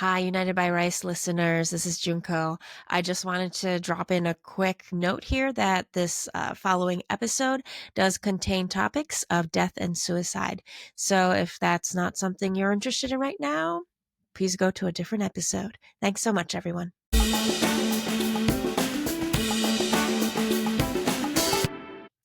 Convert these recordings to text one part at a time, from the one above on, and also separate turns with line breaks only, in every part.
Hi, United by Rice listeners. This is Junko. I just wanted to drop in a quick note here that this following episode does contain topics of death and suicide. So if that's not something you're interested in right now, please go to a different episode. Thanks so much, everyone.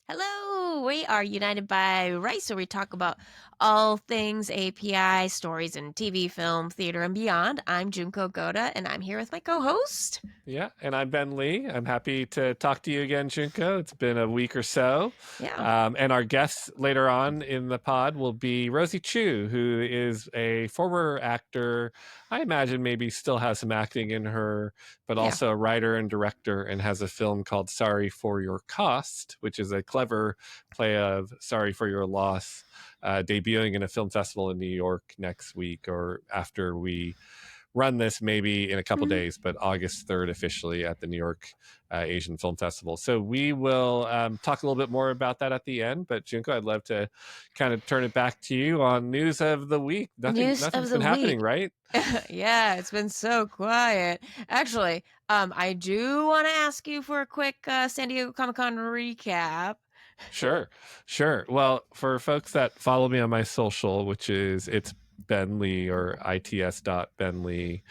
Hello, we are United by Rice, where we talk about all things API, stories in TV, film, theater, and beyond. I'm Junko Goda, and I'm here with my co-host.
Yeah, and I'm Ben Lee. I'm happy to talk to you again, Junko. It's been a week or so.
Yeah.
And our guest later on in the pod will be Rosie Choo, who is a former actor. I imagine maybe still has some acting in her, but
Yeah.
also a writer and director, and has a film called Sorry for Your Cost, which is a clever play of Sorry for Your Loss, debuting in a film festival in New York next week or after we run this maybe in a couple days, but August 3rd officially at the New York Asian Film Festival. So we will talk a little bit more about that at the end. But Junko, I'd love to kind of turn it back to you on news of the week.
News of
Nothing's
the
been happening,
week.
right?
Yeah, it's been so quiet. Actually, I do want to ask you for a quick San Diego Comic-Con recap.
Sure. Well, for folks that follow me on my social, which is it's Ben Lee or its.benley,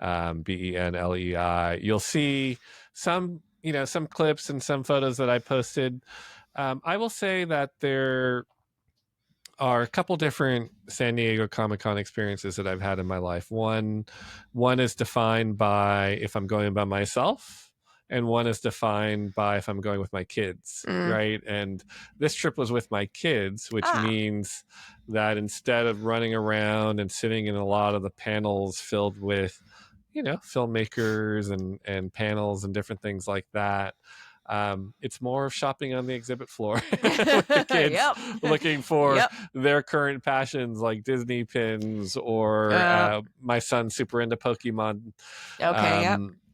BENLEI, you'll see some clips and some photos that I posted. I will say that there are a couple different San Diego Comic-Con experiences that I've had in my life. One is defined by if I'm going by myself, and one is defined by if I'm going with my kids, right? And this trip was with my kids, which means that instead of running around and sitting in a lot of the panels filled with, filmmakers and panels and different things like that, it's more of shopping on the exhibit floor with the kids looking for their current passions like Disney pins or my son's super into Pokemon.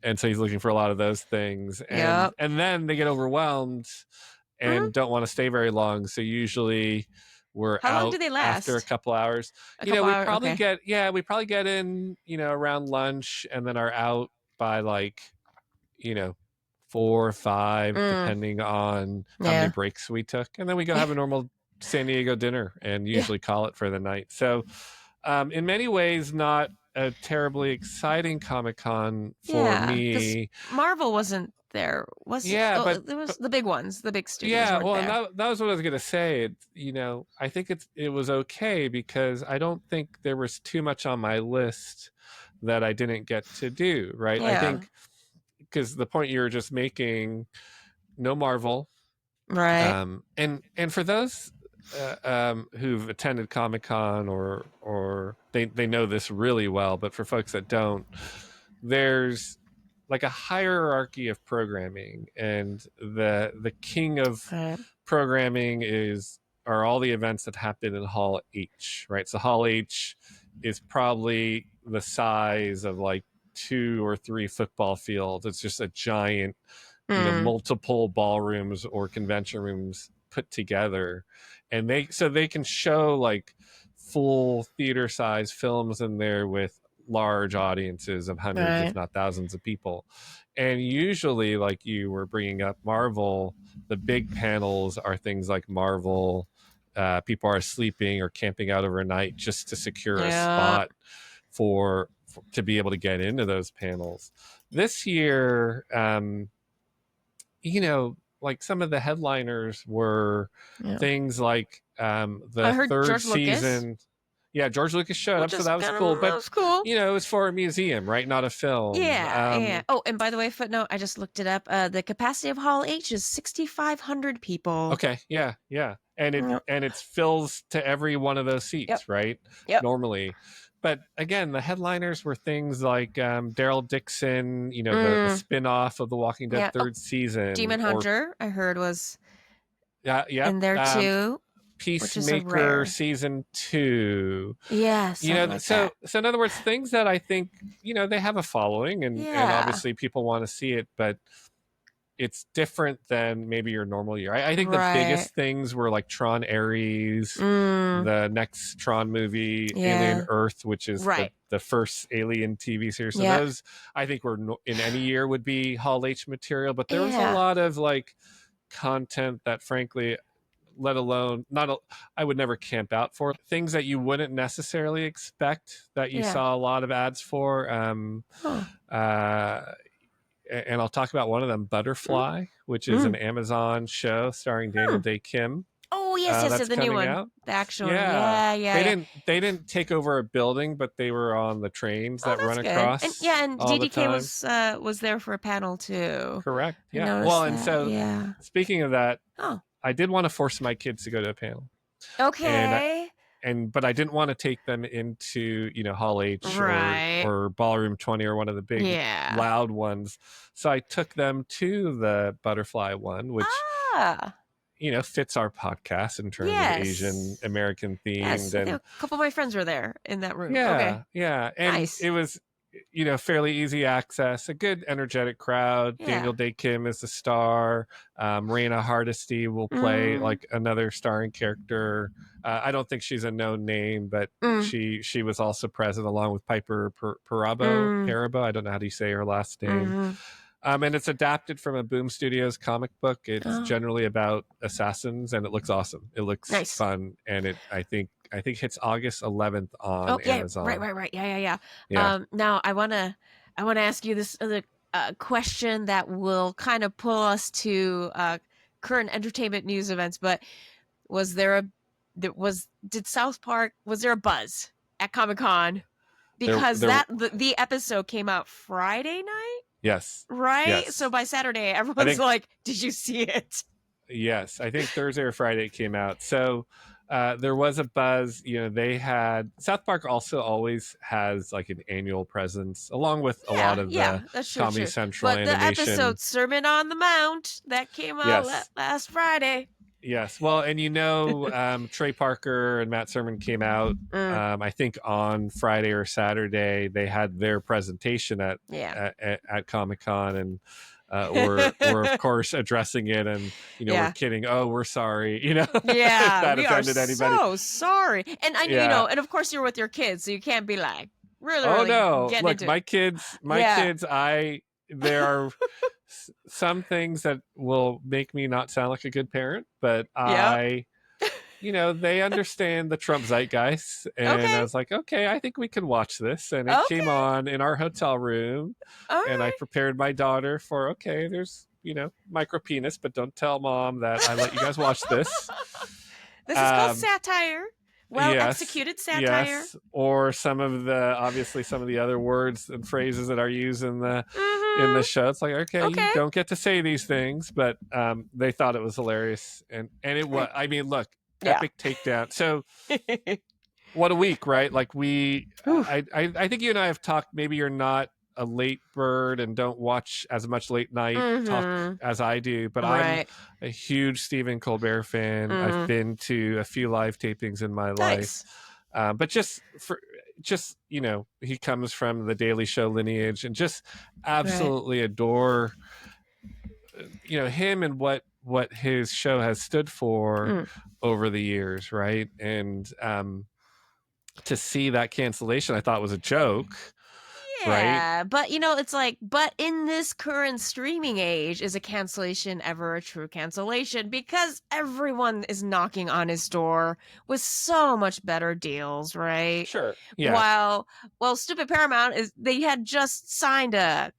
And so he's looking for a lot of those things. And then they get overwhelmed and don't want to stay very long. So usually we're
How long
out
do they last?
after a couple hours. We probably get in, around lunch and then are out by 4 or 5, depending on how many breaks we took. And then we go have a normal San Diego dinner and usually call it for the night. So in many ways, not a terribly exciting Comic-Con for me.
Marvel wasn't there, was it?
Yeah, but
there was the big ones, the big studios.
Yeah,
weren't
well,
there.
and that was what I was going to say. I think it was okay because I don't think there was too much on my list that I didn't get to do, right? I think because the point you were just making, no Marvel,
right?
And for those who've attended Comic-Con or they know this really well, but for folks that don't, there's like a hierarchy of programming, and the king of programming are all the events that happen in Hall H, right? So Hall H is probably the size of like 2 or 3 football fields. It's just a giant, multiple ballrooms or convention rooms put together, and they can show like full theater size films in there with large audiences of hundreds, if not thousands of people. And usually, like you were bringing up Marvel, the big panels are things like Marvel. People are sleeping or camping out overnight just to secure a spot to be able to get into those panels. This year, like some of the headliners were things like the third
George
season.
Lucas.
Yeah, George Lucas showed up, so that was cool. But
was cool.
It was for a museum, right? Not a film.
Yeah. Oh, and by the way, footnote, I just looked it up. The capacity of Hall H is 6,500 people.
Okay, yeah. And it fills to every one of those seats, right? Normally. But again, the headliners were things like Daryl Dixon, the spin-off of The Walking Dead third season.
Demon Hunter, I heard, was
in
there too.
Peacemaker season 2.
So
in other words, things that I think, they have a following and obviously people want to see it, but it's different than maybe your normal year. I think the
Right.
biggest things were like Tron Ares,
Mm,
the next Tron movie, Alien
yeah.
Earth, which is
Right.
the first Alien TV series. So
Yep.
those I think were in any year would be Hall H material. But there was a
Yeah.
lot of like content that, frankly, let alone not a, I would never camp out for things that you wouldn't necessarily expect that you
Yeah.
saw a lot of ads for.
Huh.
Uh, and I'll talk about one of them,
Mm,
Butterfly, which is an
mm.
Amazon show starring Daniel
Hmm.
Day Kim.
Oh, yes, yes, yes,
That's
the new
coming
one.
out.
The action one.
Yeah,
Yeah, yeah, yeah.
they didn't take over a building, but they were on the trains
Oh,
that
that's
run
good. And
across
yeah, and
all the
DDK
time.
was there for a panel too.
Correct.
I
Yeah. Well,
noticed
and
that.
so
Yeah.
speaking of that,
Oh.
I did want to force my kids to go to a panel, and
Okay.
but I didn't want to take them into Hall H
Right.
or Ballroom 20 or one of the big
Yeah.
loud ones. So I took them to the Butterfly one, which
Ah.
fits our podcast in terms of Asian
Yes.
American themed.
Yes. I think
And
a couple of my friends were there in that room. Okay.
yeah, and
Nice.
it was fairly easy access, a good energetic crowd.
Yeah.
Daniel Day Kim is the star. Raina Hardesty will play
Mm.
like another starring character. I don't think she's a known name, but
Mm.
she was also present along with Piper
Mm.
Perabo. I don't know how do you say her last name.
Mm-hmm.
And it's adapted from a Boom Studios comic book. It's
Oh.
generally about assassins, and it looks awesome. It looks
Nice.
fun, and I think hits August 11th on
Oh yeah, right,
Amazon.
right, right. Yeah, yeah, yeah.
Yeah.
Now I wanna ask you this other question that will kind of pull us to current entertainment news events. But was there a did South Park was there a buzz at Comic Con because
There
the episode came out Friday night,
Yes.
right? So
Yes.
by Saturday,
I
everyone's
think
like, "Did you see it?"
yes. I think Thursday or Friday it came out. So there was a buzz. They had South Park also always has like an annual presence along with a lot
Yeah,
of the
yeah, that's true,
Comedy
true.
Central
But the
animation.
episode Sermon on the Mount that came out
Yes.
last Friday.
Yes. Well, and Trey Parker and Matt Sermon came out.
Mm,
I think on Friday or Saturday they had their presentation
yeah.
at Comic Con, and we're of course addressing it, and we're
Yeah.
kidding. Oh, we're sorry. If
Yeah,
that
we are
offended anybody.
so sorry. And I
Yeah.
and of course you're with your kids, so you can't be like really,
Oh
really
no!
getting
Look,
into it.
my
Yeah.
kids. There are some things that will make me not sound like a good parent, but
Yep.
they understand the Trump zeitgeist, and I
Okay.
was like, okay, I think we can watch this, and it came
Okay.
on in our hotel room,
All
and I
right.
prepared my daughter for, okay, there's micro penis, but don't tell mom that I let you guys watch this.
This is called
Um,
satire. Well
yes,
executed satire.
yes, or some of the other words and phrases that are used in the
Mm-hmm.
show. It's like, okay, you
Okay.
don't get to say these things, but they thought it was hilarious, and it was. I mean, look,
Yeah.
epic takedown. So what a week, right? Like
Oof.
I think you and I have talked. Maybe you're not a late bird and don't watch as much late night talk
Mm-hmm.
as I do, but I'm
Right.
a huge Stephen Colbert fan. I've
Mm.
been to a few live tapings in my life,
Nice.
but he comes from the Daily Show lineage, and just
Right.
absolutely adore him and what his show has stood for
Mm.
over the years, right? And to see that cancellation, I thought was a joke, right?
Yeah, but it's like, but in this current streaming age, is a cancellation ever a true cancellation? Because everyone is knocking on his door with so much better deals, right?
Sure. Yeah.
While stupid Paramount they had just signed I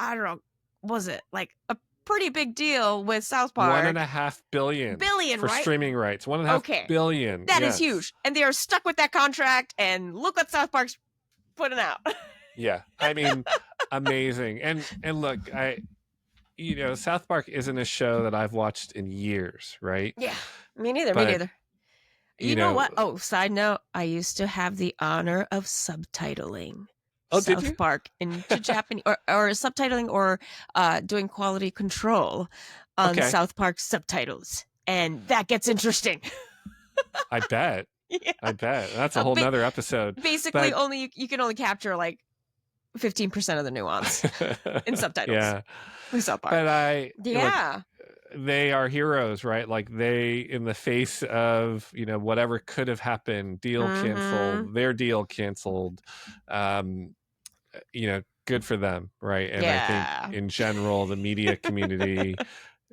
don't know, was it like a pretty big deal with South
One and
Park?
a half billion
Billion,
for
right?
streaming rights. One and a half
Okay.
billion.
That is
Yes.
huge. And they are stuck with that contract, and look what South Park's putting out.
Yeah. I mean, amazing. And look, South Park isn't a show that I've watched in years, right?
Yeah. Me neither, me
But
neither. You know what? Oh, side note, I used to have the honor of subtitling
oh, did you?
South Park into Japanese, or subtitling, or doing quality control on
Okay.
South Park subtitles. And that gets interesting.
I bet.
Yeah.
I bet. That's a whole nother episode.
Basically,
But
only you can only capture like 15% of the nuance in subtitles.
Yeah.
South Park.
But I like
Yeah.
they are heroes, right? Like they, in the face of, whatever could have happened, deal
Mm-hmm.
canceled, their deal canceled, um, good for them, right? And I think
Yeah.
in general, the media community,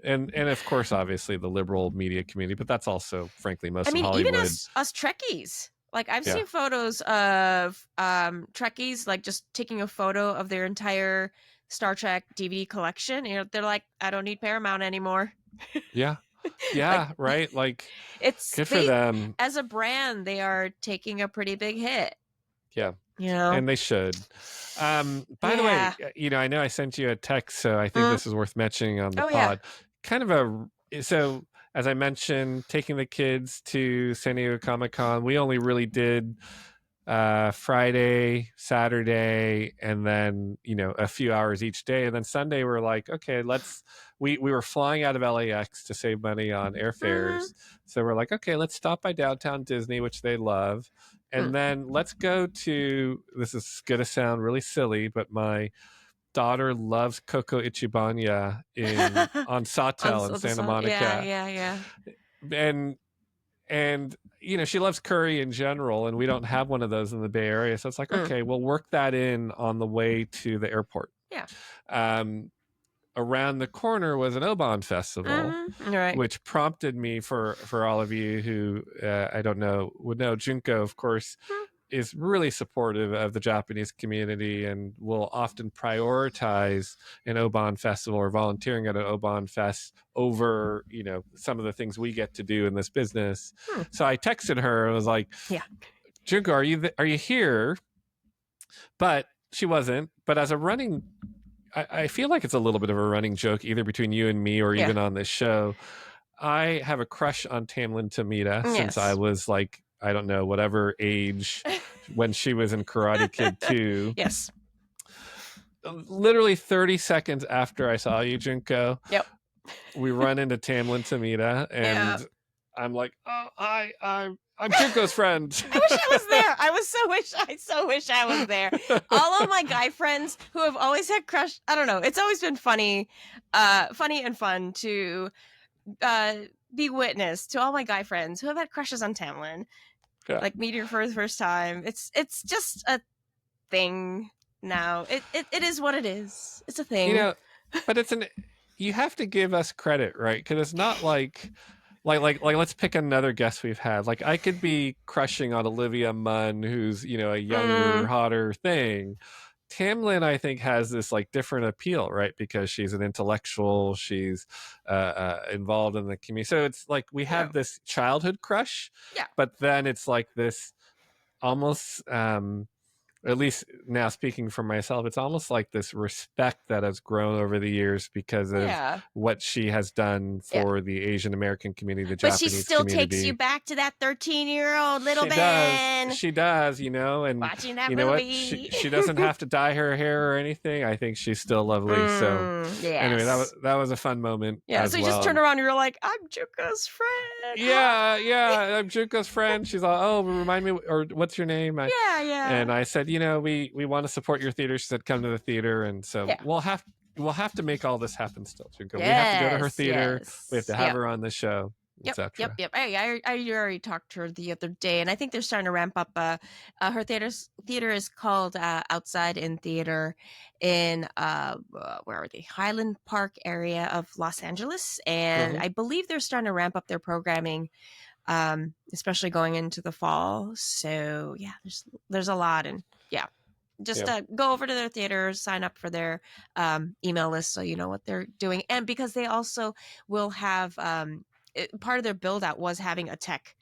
and of course, obviously the liberal media community, but that's also, frankly,
I
most of
mean, even
Hollywood.
us Trekkies. Like I've
Yeah,
seen photos of Trekkies like just taking a photo of their entire Star Trek DVD collection. They're like, I don't need Paramount anymore.
yeah,
Like
yeah, right. Like,
it's
good for
they
them.
as a brand, they are taking a pretty big hit.
Yeah,
You know?
and they should. By the way,
Yeah.
I know I sent you a text, so I think
Mm.
this is worth mentioning on the
Oh yeah.
pod. Kind of so as I mentioned, taking the kids to San Diego Comic-Con, we only really did Friday, Saturday, and then a few hours each day, and then Sunday we're like, okay, we were flying out of LAX to save money on
Mm.
airfares, so we're like, okay, let's stop by downtown Disney, which they love,
Mm.
and then let's go to, this is gonna sound really silly, but my daughter loves Coco Ichibanya in on Sawtelle in
So the
Santa
song. Yeah,
Monica,
yeah, yeah.
and she loves curry in general, and we don't have one of those in the Bay Area, so it's like,
Mm.
okay, we'll work that in on the way to the airport.
Yeah.
um Around the corner was an Oban festival,
Mm-hmm. All right.
which prompted me, for all of you who I don't know would know, Junko, of course,
Mm.
is really supportive of the Japanese community and will often prioritize an Oban festival or volunteering at an Oban fest over, some of the things we get to do in this business.
Hmm.
So I texted her and was like,
Yeah.
Junko, are you here? But she wasn't. But as a running, I feel like it's a little bit of a running joke, either between you and me or
Yeah.
even on this show. I have a crush on Tamlin Tomita since I
Yes.
was like, I don't know, whatever age, when she was in Karate Kid 2.
Yes.
Literally 30 seconds after I saw you, Junko,
Yep.
we run into Tamlin Tomita,
Yeah.
and I'm like, oh, I'm Junko's friend.
I wish I was there. I so wish I was there. All of my guy friends who have always had crush, I don't know. It's always been funny and fun to uh be witness to all my guy friends who have had crushes on Tamlin.
Yeah.
Like meeting her for the first time. It's just a thing now. It is what it is. It's a
You
thing.
know, but you have to give us credit, right? Because it's not like let's pick another guest we've had. Like, I could be crushing on Olivia Munn, who's a younger,
Mm,
hotter thing. Tamlin, I think, has this like different appeal, right? Because she's an intellectual, she's involved in the community. So it's like we
yeah.
have this childhood crush,
Yeah.
but then it's like this almost, at least now speaking for myself, it's almost like this respect that has grown over the years because of
Yeah.
what she has done
Yeah.
for the Asian American community, the
But she
Japanese
still takes you
community.
back to that 13-year-old little
She does.
Ben
She does, and
watching that
you know what? She
movie.
she doesn't have to dye her hair or anything. I think she's still lovely. So anyway,
Yes.
that was a fun moment
Yeah,
as
so you just turned
well.
around and you're like, I'm Juko's friend.
Yeah,
Hi.
yeah. I'm Junko's friend. She's like, oh, remind me, or what's your name?
Yeah,
And
yeah.
I said, we want to support your theater. She said, come to the theater, and so
Yeah.
we'll have to make all this happen still, Junko. We have to go to her
Yes,
theater. We have
yes.
to have
Yep.
her on the show,
Yep, yep,
etc.
yep. I already talked to her the other day, and I think they're starting to ramp up. Her theater is called Outside in Theater in where are they? Highland Park area of Los Angeles, and
Mm-hmm.
I believe they're starting to ramp up their programming, especially going into the fall. So yeah, there's a lot, and yeah, just
Yeah.
go over to their theater, sign up for their email list so you know what they're doing, and because they also will have part of their build out was having a tech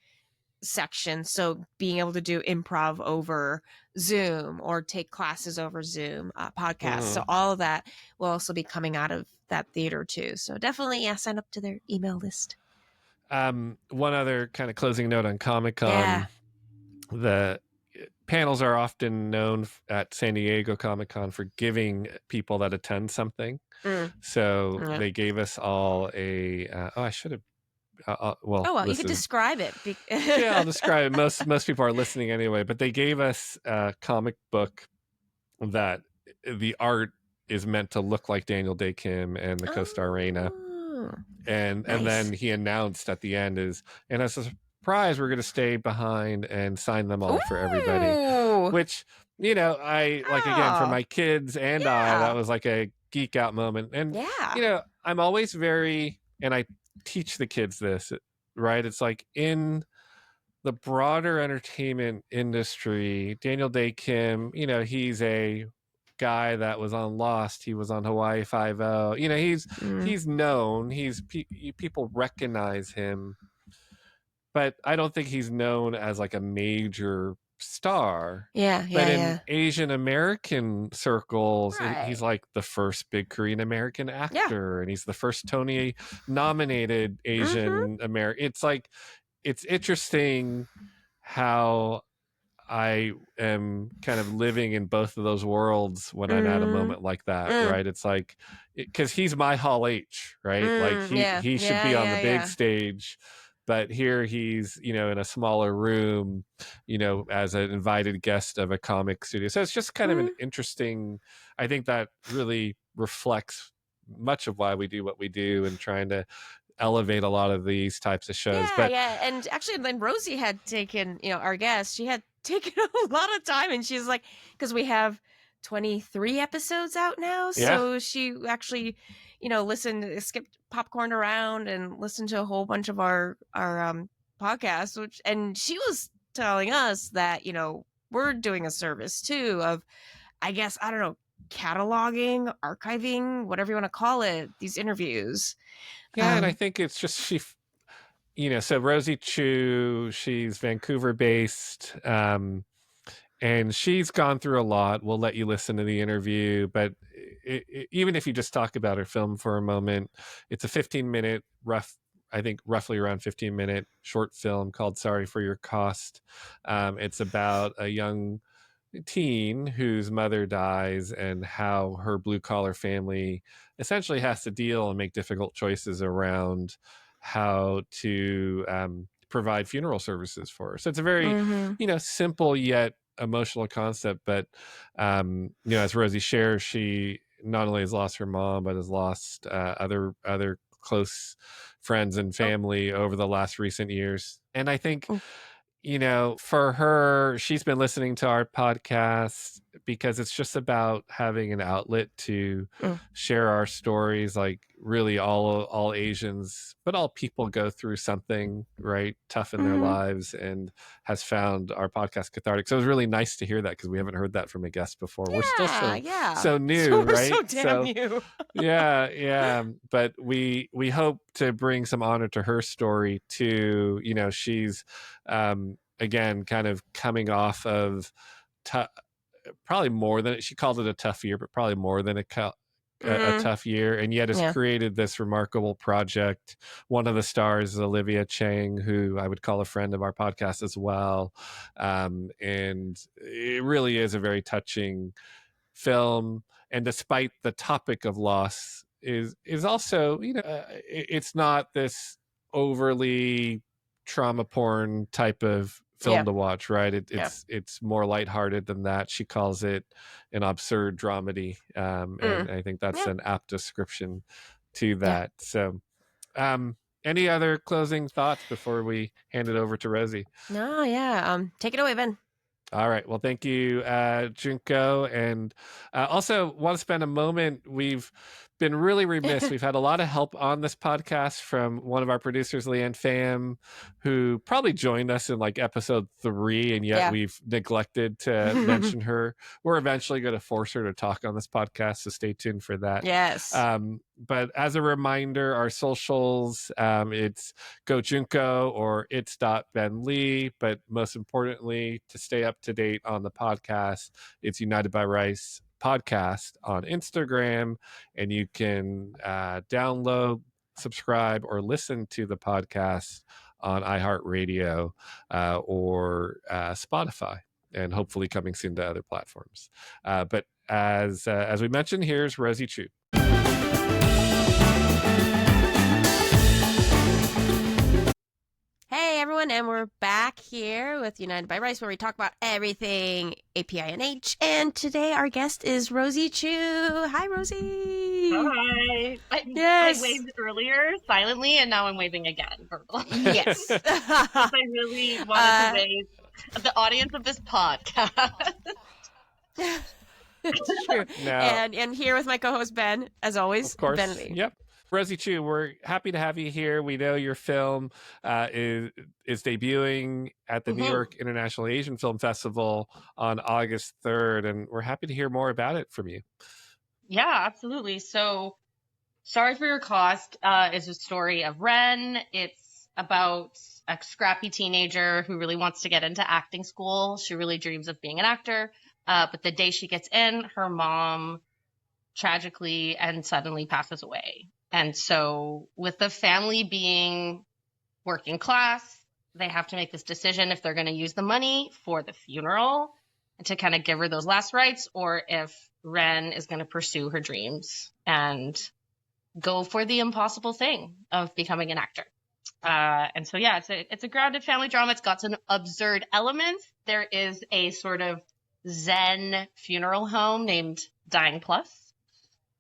section, so being able to do improv over Zoom or take classes over Zoom, podcasts, so
Mm-hmm.
all of that will also be coming out of that theater too. So definitely, yeah, sign up to their email list.
One other kind of closing note on Comic
Yeah.
Con: the panels are often known at San Diego Comic Con for giving people that attend something. So
Yeah.
they gave us all a. I should have. Well,
Oh well, you
this
could
is.
describe it.
Yeah, I'll describe it. Most people are listening anyway, but they gave us a comic book that the art is meant to look like Daniel Day Kim and the co-star Raina.
Oh,
And
nice.
then he announced at the end and as a surprise, we're going to stay behind and sign them all for everybody,
Ooh.
which, I like, again, for
Oh,
my kids and that
yeah.
was like a geek out moment. And,
Yeah.
I'm always and I teach the kids this, right? It's like in the broader entertainment industry, Daniel Day Kim, he's a guy that was on Lost. He was on Hawaii Five O.
Mm.
He's known. People recognize him, but I don't think he's known as like a major star.
Yeah,
But
yeah,
in
yeah.
Asian American circles,
Right.
he's like the first big Korean American
Yeah.
actor, and he's the first Tony nominated
Mm-hmm.
Asian American. It's like it's interesting how I am kind of living in both of those worlds when I'm at a
Mm.
moment like that,
Mm.
right? It's like, because he's my Hall H, right? Like
Mm. Yeah.
he should
Yeah,
be on the
yeah,
big
yeah.
stage, but here he's, in a smaller room, as an invited guest of a comic studio. So it's just kind of an
Mm.
interesting, I think that really reflects much of why we do what we do and trying to elevate a lot of these types of shows.
Yeah,
But
yeah. And actually, then Rosie had taken, our guest, she had taken a lot of time, and she's like, because we have 23 episodes out now.
yeah,
So she actually, listened, skipped popcorn around and listened to a whole bunch of our podcasts, and she was telling us that, we're doing a service too of, I guess, I don't know, cataloging, archiving, whatever you want to call it, these interviews.
yeah, and I
Um,
think it's just so Rosie Choo, she's Vancouver based, and she's gone through a lot. We'll let you listen to the interview, but even if you just talk about her film for a moment, it's a 15-minute I think roughly around 15-minute short film called Sorry for Your Cost. It's about a young teen whose mother dies and how her blue collar family essentially has to deal and make difficult choices around how to provide funeral services for her. So it's a very,
mhm.
simple yet emotional concept. But, as Rosie shares, she not only has lost her mom, but has lost other close friends and
Oh,
family over the last recent years. And I think,
oh,
for her, she's been listening to our podcast because it's just about having an outlet to
mm.
share our stories. Like, really, all Asians, but all people go through something, right, tough in their
Mhm.
lives, and has found our podcast cathartic. So it was really nice to hear that, because we haven't heard that from a guest before. We're still
Yeah,
so
yeah.
so
So
new,
we're so
right?
damn
So
new.
yeah, yeah, but we hope to bring some honor to her story too. She's again kind of coming off of tou probably more than, she called it a tough year, but probably more than a
Mm,
tough year, and yet has
yeah.
created this remarkable project. One of the stars is Olivia Chang, who I would call a friend of our podcast as well, and it really is a very touching film. And despite the topic of loss, is also, it's not this overly trauma porn type of film
Yeah,
to watch, right?
yeah.
It's more lighthearted than that. She calls it an absurd dramedy,
Mm,
and I think that's
yeah,
an apt description to
yeah.
that. So, any other closing thoughts before we hand it over to Rosie?
No, yeah. Take it away, Ben.
All right. Well, thank you, Junko. And also want to spend a moment. We've been really remiss. We've had a lot of help on this podcast from one of our producers, Leanne Pham, who probably joined us in like episode 3, and yet
Yeah.
we've neglected to mention her. We're eventually going to force her to talk on this podcast, so stay tuned for that.
Yes.
But as a reminder, our socials, it's Go Junko or it's Ben Lee. But most importantly, to stay up to date on the podcast, it's United by Rice podcast on Instagram, and you can download, subscribe, or listen to the podcast on iHeartRadio or Spotify, and hopefully coming soon to other platforms. But as we mentioned, here's Rosie Choo.
Hey, everyone, and we're back here with United by Rice, where we talk about everything API&H. And today our guest is Rosie Choo. Hi, Rosie.
Hi. I waved earlier silently, and now I'm waving again verbally.
Yes.
I really wanted to wave the audience of this podcast.
It's true. And here with my co-host Ben, as always.
Of course.
Ben.
Yep. Rosie Choo, we're happy to have you here. We know your film is debuting at the New York International Asian Film Festival on August 3rd, and we're happy to hear more about it from you.
Yeah, absolutely. So, Sorry for Your Cost is a story of Ren. It's about a scrappy teenager who really wants to get into acting school. She really dreams of being an actor, but the day she gets in, her mom tragically and suddenly passes away. And so with the family being working class, they have to make this decision if they're going to use the money for the funeral to kind of give her those last rites, or if Ren is going to pursue her dreams and go for the impossible thing of becoming an actor. And so, yeah, it's a grounded family drama. It's got some absurd elements. There is a sort of Zen funeral home named Dying Plus.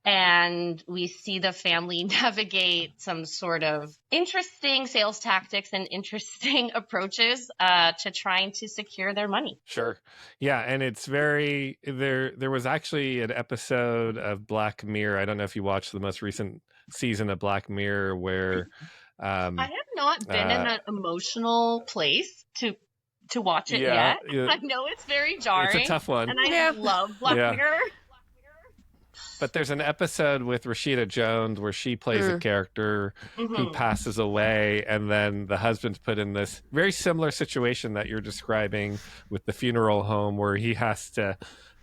And we see the family navigate some sort of interesting sales tactics and interesting approaches to trying to secure their money.
Sure. Yeah. And it's very, there was actually an episode of Black Mirror. I don't know if you watched the most recent season of Black Mirror where...
I have not been in an emotional place to watch it yet. I know it's very jarring.
It's a tough one.
And I love Black Mirror.
But there's an episode with Rashida Jones where she plays a character who passes away, and then the husband's put in this very similar situation that you're describing with the funeral home, where he has to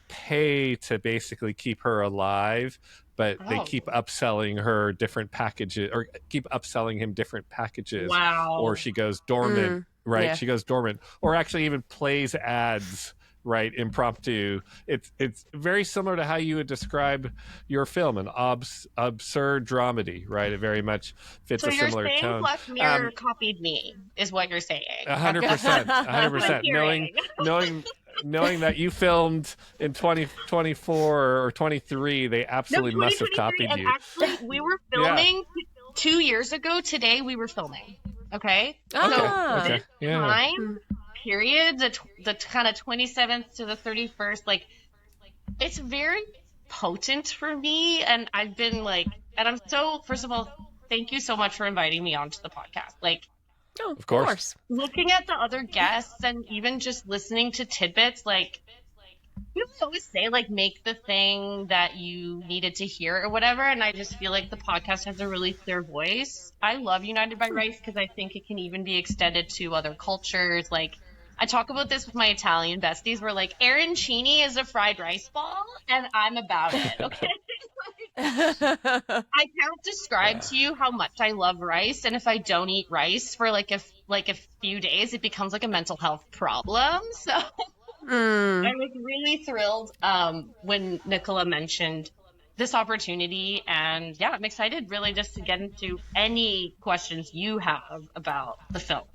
pay to basically keep her alive, but they keep upselling her different packages, or keep upselling him different packages.
Wow.
Or she goes dormant, right? Yeah. She goes dormant, or actually even plays ads, right? Impromptu. It's very similar to how you would describe your film, an absurd dramedy, right? It very much fits a similar tone. So you're saying
Black Mirror copied me, is what you're saying.
100%. 100%. Knowing that you filmed in 2024 or 23, they absolutely must have copied you.
Actually, we were filming 2 years ago. Today we were filming. Okay? So this time period, the kind of 27th to the 31st, like, it's very potent for me. And I've been like, and I'm so, first of all, thank you so much for inviting me onto the podcast. Like,
of course.
Looking at the other guests and even just listening to tidbits, like, you always say, like, make the thing that you needed to hear or whatever. And I just feel like the podcast has a really clear voice. I love United by Rice because I think it can even be extended to other cultures. Like, I talk about this with my Italian besties. We're like, arancini is a fried rice ball, and I'm about it, okay? I can't describe to you how much I love rice, and if I don't eat rice for like a few days, it becomes like a mental health problem. So I was really thrilled when Nicola mentioned this opportunity, and yeah, I'm excited really just to get into any questions you have about the film.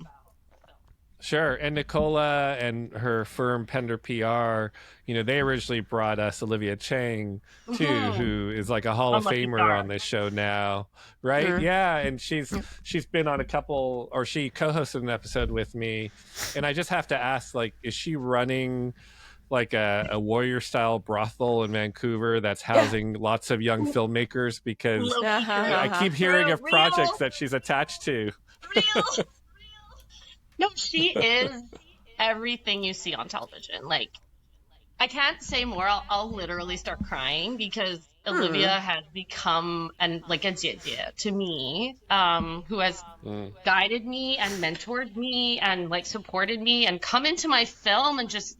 Sure. And Nicola and her firm Pender PR, they originally brought us Olivia Chang too, who is like a Hall of Famer on this show now, right? Yeah. And she's been on a couple, or she co-hosted an episode with me, and I just have to ask, like, is she running like a warrior style brothel in Vancouver that's housing lots of young filmmakers? Because I keep hearing of projects that she's attached to.
No, she is everything you see on television. Like, I can't say more. I'll literally start crying because Olivia has become a jie to me, who has guided me and mentored me and like supported me and come into my film and just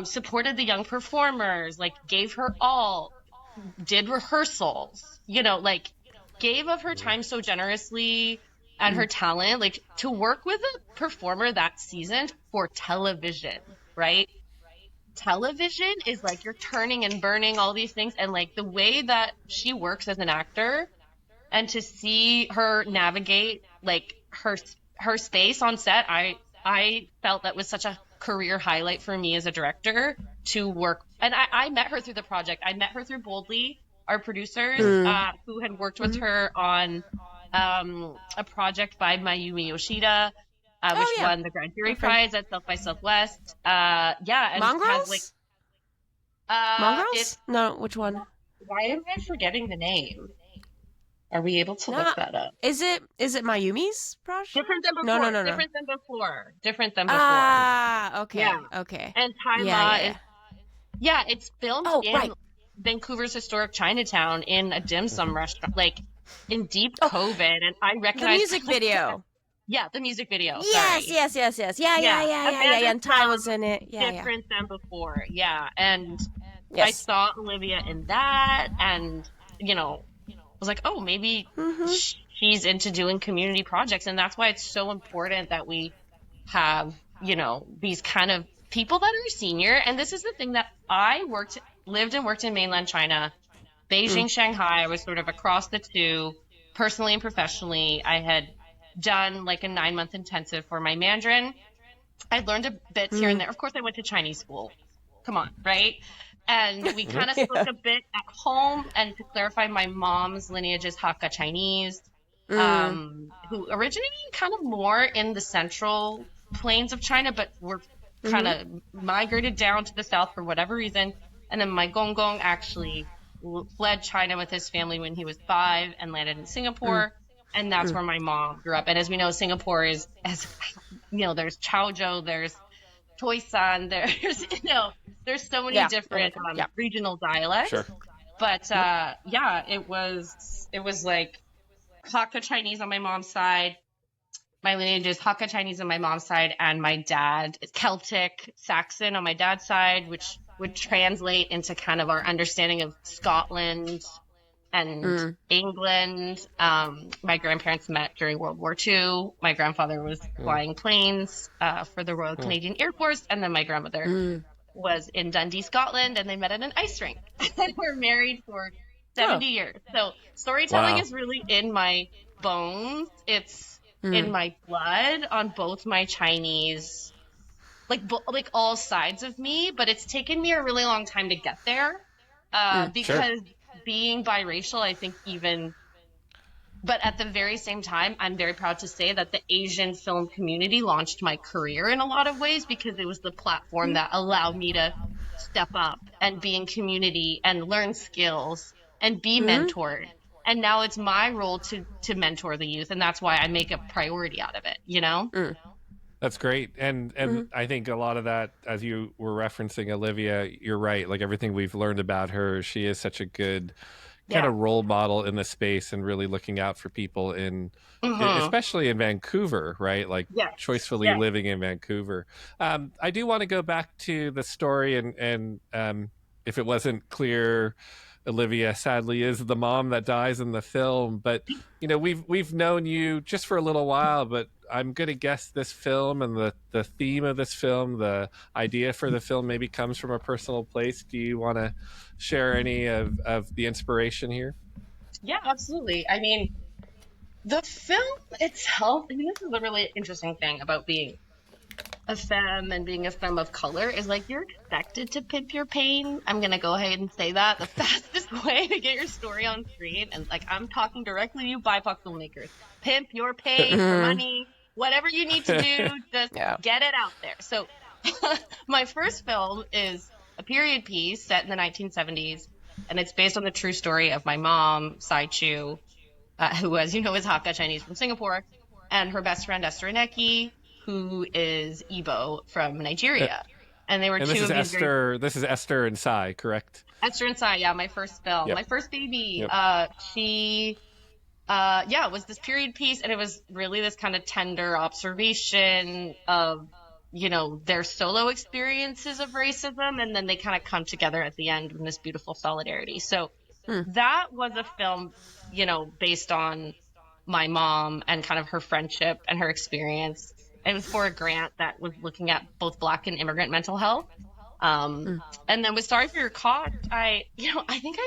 supported the young performers, like gave her all, did rehearsals, like gave of her time so generously and her talent, like to work with a performer that seasoned for television, right? Television is like you're turning and burning all these things, and like the way that she works as an actor, and to see her navigate like her space on set, I felt that was such a career highlight for me as a director to work. And I met her through the project. I met her through Boldly, our producers, who had worked with her on a project by Mayumi Yoshida, which
Oh, yeah.
won the Grand Jury
My friend.
Prize at South by Southwest. Yeah, and has like
Mongrels? Mongrels?
it's
No, which one?
why am I forgetting the name? Are we able to
No,
look that up?
is it Mayumi's project?
Different than
No,
before.
no, no, no.
Different than before. Different than before.
Ah, okay,
Yeah.
okay.
And Tai
Yeah,
Ma
yeah,
is it's filmed
Oh,
in
right.
Vancouver's historic Chinatown in a dim sum restaurant, like in deep
Oh,
COVID. And I
the
recognize
music video.
Yeah, the music video.
Yes,
Sorry.
yes, yes, yes. Yeah. And Ty was in it. Yeah.
Different than before. Yeah. And I
Yes.
saw Olivia in that and, was like, oh, maybe she's into doing community projects. And that's why it's so important that we have, these kind of people that are senior. And this is the thing that I lived and worked in mainland China, Beijing, Shanghai. I was sort of across the two, personally and professionally. I had done like a 9-month intensive for my Mandarin. I learned a bit here and there. Of course, I went to Chinese school. Come on, right? And we kind of spoke a bit at home. And to clarify, my mom's lineage is Hakka Chinese, who originated kind of more in the central plains of China, but were kind of migrated down to the south for whatever reason. And then my Gong actually fled China with his family when he was 5 and landed in Singapore. And that's where my mom grew up. And as we know, Singapore is, there's Chaozhou, there's Toisan, there's so many different regional dialects.
Sure.
But it was like Hakka Chinese on my mom's side. My lineage is Hakka Chinese on my mom's side, and my dad is Celtic Saxon on my dad's side, which would translate into kind of our understanding of Scotland and England. My grandparents met during World War II. My grandfather was flying planes for the Royal Canadian Air Force, and then my grandmother was in Dundee, Scotland, and they met at an ice rink and were married for 70 years. So storytelling is really in my bones. It's in my blood on both my Chinese, like all sides of me, but it's taken me a really long time to get there because being biracial, I think but at the very same time, I'm very proud to say that the Asian film community launched my career in a lot of ways because it was the platform that allowed me to step up and be in community and learn skills and be mentored. And now it's my role to mentor the youth. And that's why I make a priority out of it,
That's great. And I think a lot of that, as you were referencing Olivia, you're right. Like everything we've learned about her, she is such a good kind of role model in the space and really looking out for people especially in Vancouver, right? Like choicefully living in Vancouver. I do want to go back to the story and if it wasn't clear, Olivia sadly is the mom that dies in the film, but we've known you just for a little while, but I'm going to guess this film and the theme of this film, the idea for the film maybe comes from a personal place. Do you want to share any of the inspiration here?
Yeah, absolutely. I mean, the film itself, this is a really interesting thing about being a femme and being a femme of color is like you're expected to pimp your pain. I'm going to go ahead and say that the fastest way to get your story on screen. And like, I'm talking directly to you BIPOC filmmakers. Pimp your pain for money, whatever you need to do, just get it out there. So my first film is a period piece set in the 1970s. And it's based on the true story of my mom, Rosie Choo, who, as you know, is Hakka Chinese from Singapore, and her best friend, Esther Ineki, who is Igbo from Nigeria. And they were
this is Esther and Sai, correct?
Esther and Sai, my first film. My first baby. She was this period piece, and it was really this kind of tender observation of, their solo experiences of racism, and then they kind of come together at the end in this beautiful solidarity. So that was a film, based on my mom and kind of her friendship and her experience. It was for a grant that was looking at both Black and immigrant mental health. And then with Sorry for Your Cost, I think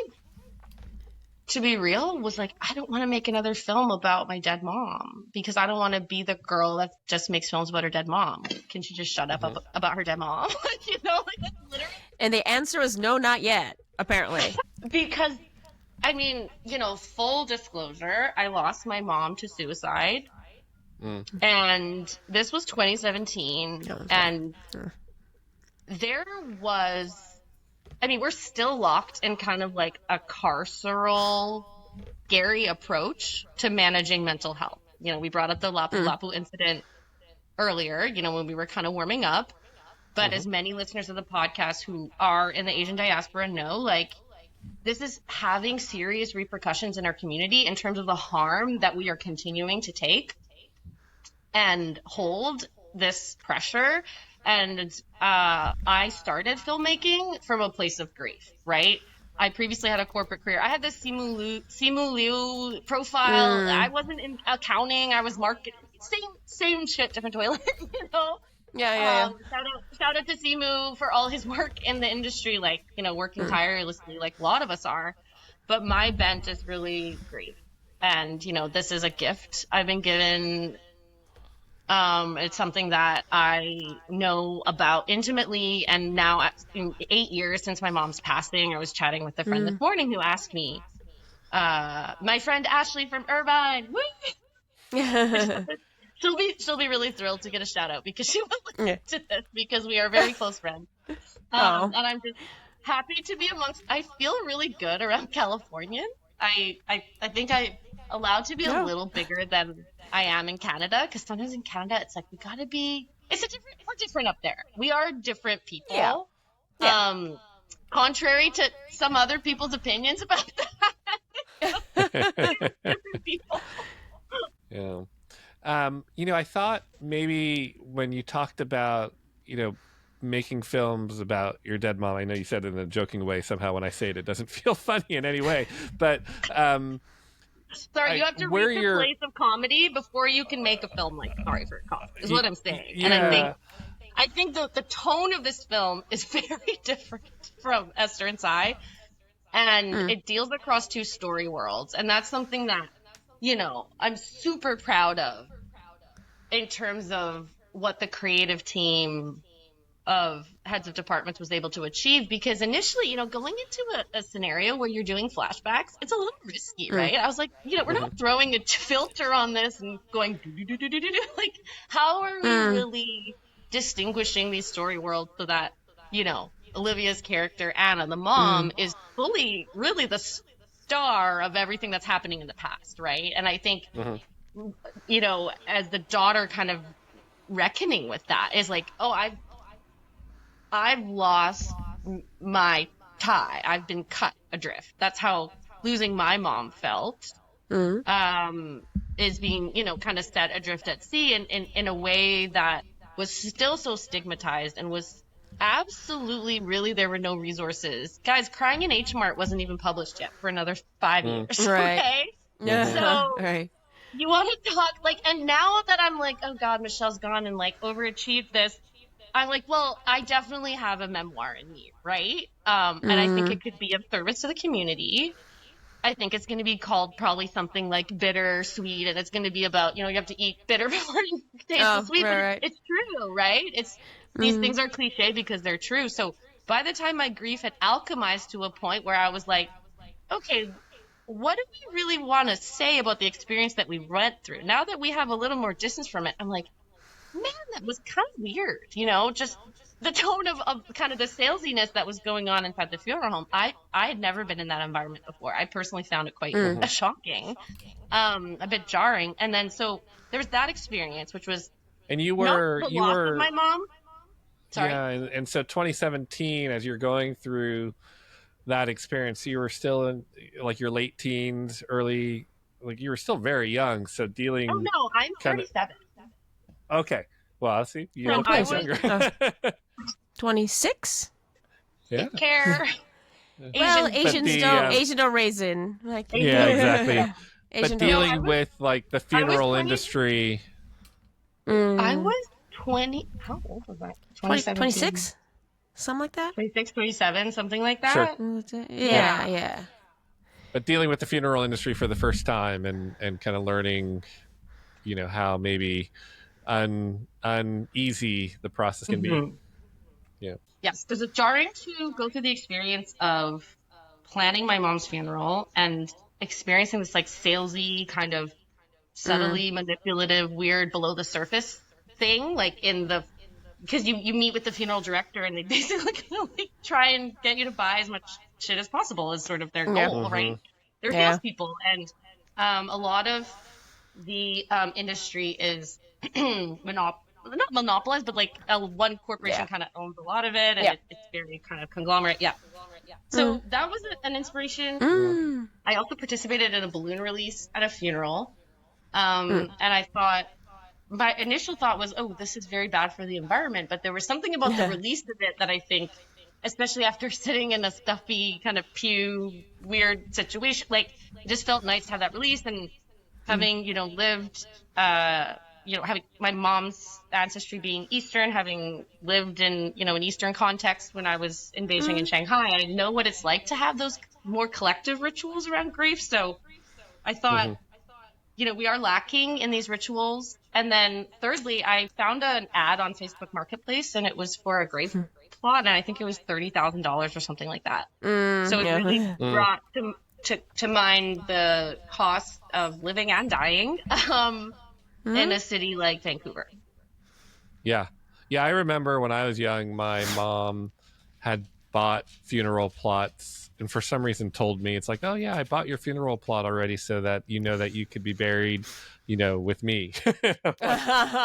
to be real, was like, I don't want to make another film about my dead mom because I don't want to be the girl that just makes films about her dead mom. Can she just shut up about her dead mom? You know, like that's literally.
And the answer is no, not yet, apparently.
Because, I mean, you know, full disclosure, I lost my mom to suicide. And this was 2017. And there was, I mean, we're still locked in kind of like a carceral, scary approach to managing mental health. You know, we brought up the Lapu Lapu incident earlier, you know, when we were kind of warming up. But as many listeners of the podcast who are in the Asian diaspora know, like, this is having serious repercussions in our community in terms of the harm that we are continuing to take and hold this pressure. And I started filmmaking from a place of grief, right? I previously had a corporate career. I had this Simu Liu profile. I wasn't in accounting. I was marketing. Same shit, different toilet, you know?
Yeah.
Shout out to Simu for all his work in the industry, like, you know, working tirelessly like a lot of us are. But my bent is really grief. And, you know, this is a gift I've been given. It's something that I know about intimately. And now, in 8 years since my mom's passing, I was chatting with a friend this morning who asked me, my friend Ashley from Irvine, she'll be really thrilled to get a shout out because she will listen to this because we are very close friends. And I'm just happy to be amongst. I feel really good around Californians. I think I'm allowed to be a little bigger than I am in Canada, because sometimes in Canada it's like we're different up there. We are different people. Yeah. Contrary to some other people's opinions about that. Different people.
Yeah. You know, I thought maybe when you talked about, you know, making films about your dead mom, I know you said it in a joking way. Somehow when I say it, it doesn't feel funny in any way. But
sorry, you have to reach a place of comedy before you can make a film like Sorry for Your Cough, is what I'm saying. Yeah. And I think the tone of this film is very different from Esther and Sai. And it deals across two story worlds. And that's something that, you know, I'm super proud of in terms of what the creative team of heads of departments was able to achieve. Because initially, you know, going into a scenario where you're doing flashbacks, it's a little risky, right? I was like, you know, we're not throwing a filter on this and going do. Like, how are we really distinguishing these story worlds so that, you know, Olivia's character, Anna, the mom, is fully really the star of everything that's happening in the past, right? And I think, you know, as the daughter kind of reckoning with that is like, oh, I've lost my tie. I've been cut adrift. That's how losing my mom felt. Is being, you know, kind of set adrift at sea in a way that was still so stigmatized and was absolutely, really, there were no resources. Guys, Crying in H Mart wasn't even published yet for another 5 years.
Right.
Okay?
So,
right. You want to talk, like, and now that I'm like, oh God, Michelle's gone and like overachieved this, I'm like, well, I definitely have a memoir in me, right? And I think it could be of service to the community. I think it's going to be called probably something like Bittersweet, and it's going to be about, you know, you have to eat bitter before you taste the sweet.
Right.
But it's true, right? It's these things are cliche because they're true. So by the time my grief had alchemized to a point where I was like, okay, what do we really want to say about the experience that we went through? Now that we have a little more distance from it, I'm like, man, that was kind of weird, you know, just the tone of kind of the salesiness that was going on inside the funeral home. I had never been in that environment before. I personally found it quite shocking, a bit jarring. And then so there was that experience, which was
and you
loss
were
of my mom. Sorry.
Yeah, and so 2017, as you're going through that experience, you were still in like your late teens, early, like you were still very young. So dealing.
Oh no, I'm 37.
Okay. Well, see, you look much younger.
26?
Yeah.
Care.
Well, Asians don't raisin. Like,
yeah, exactly.
Asian
but dealing with like the funeral industry.
I was 20. How old was I?
26? Something like that?
26, 27, something like that.
Sure.
Yeah.
but dealing with the funeral industry for the first time and kind of learning, how maybe uneasy the process can be.
Mhm.
Yeah.
Yes, because it's jarring to go through the experience of planning my mom's funeral and experiencing this like salesy kind of
Mm,
subtly manipulative, weird below the surface thing, like in the because you meet with the funeral director and they basically kind of like try and get you to buy as much shit as possible is sort of their
yeah,
goal, right? They're
yeah,
salespeople, and a lot of the industry is not monopolized, but like one corporation
yeah,
kind of owns a lot of it, and
yeah.
it's very kind of conglomerate. Yeah.
Mm,
So that was an inspiration.
Yeah.
mm,
I also participated in a balloon release at a funeral.
mm.
And I thought, my initial thought was, oh, this is very bad for the environment. But there was something about the release of it that I think, especially after sitting in a stuffy kind of pew, weird situation, like it just felt nice to have that release and
Mm,
having, lived, having my mom's ancestry being Eastern, having lived in, an Eastern context when I was in Beijing and
mm,
Shanghai, I know what it's like to have those more collective rituals around grief. So I thought,
Hmm.
we are lacking in these rituals. And then thirdly, I found an ad on Facebook Marketplace and it was for a grave plot. And I think it was $30,000 or something like that. So it really
yeah.
Mm.
brought to mind the cost of living and dying in
Mm,
a city like Vancouver.
Yeah. Yeah, I remember when I was young, my mom had bought funeral plots and for some reason told me, it's like, oh yeah, I bought your funeral plot already so that you know that you could be buried, with me. I'm like,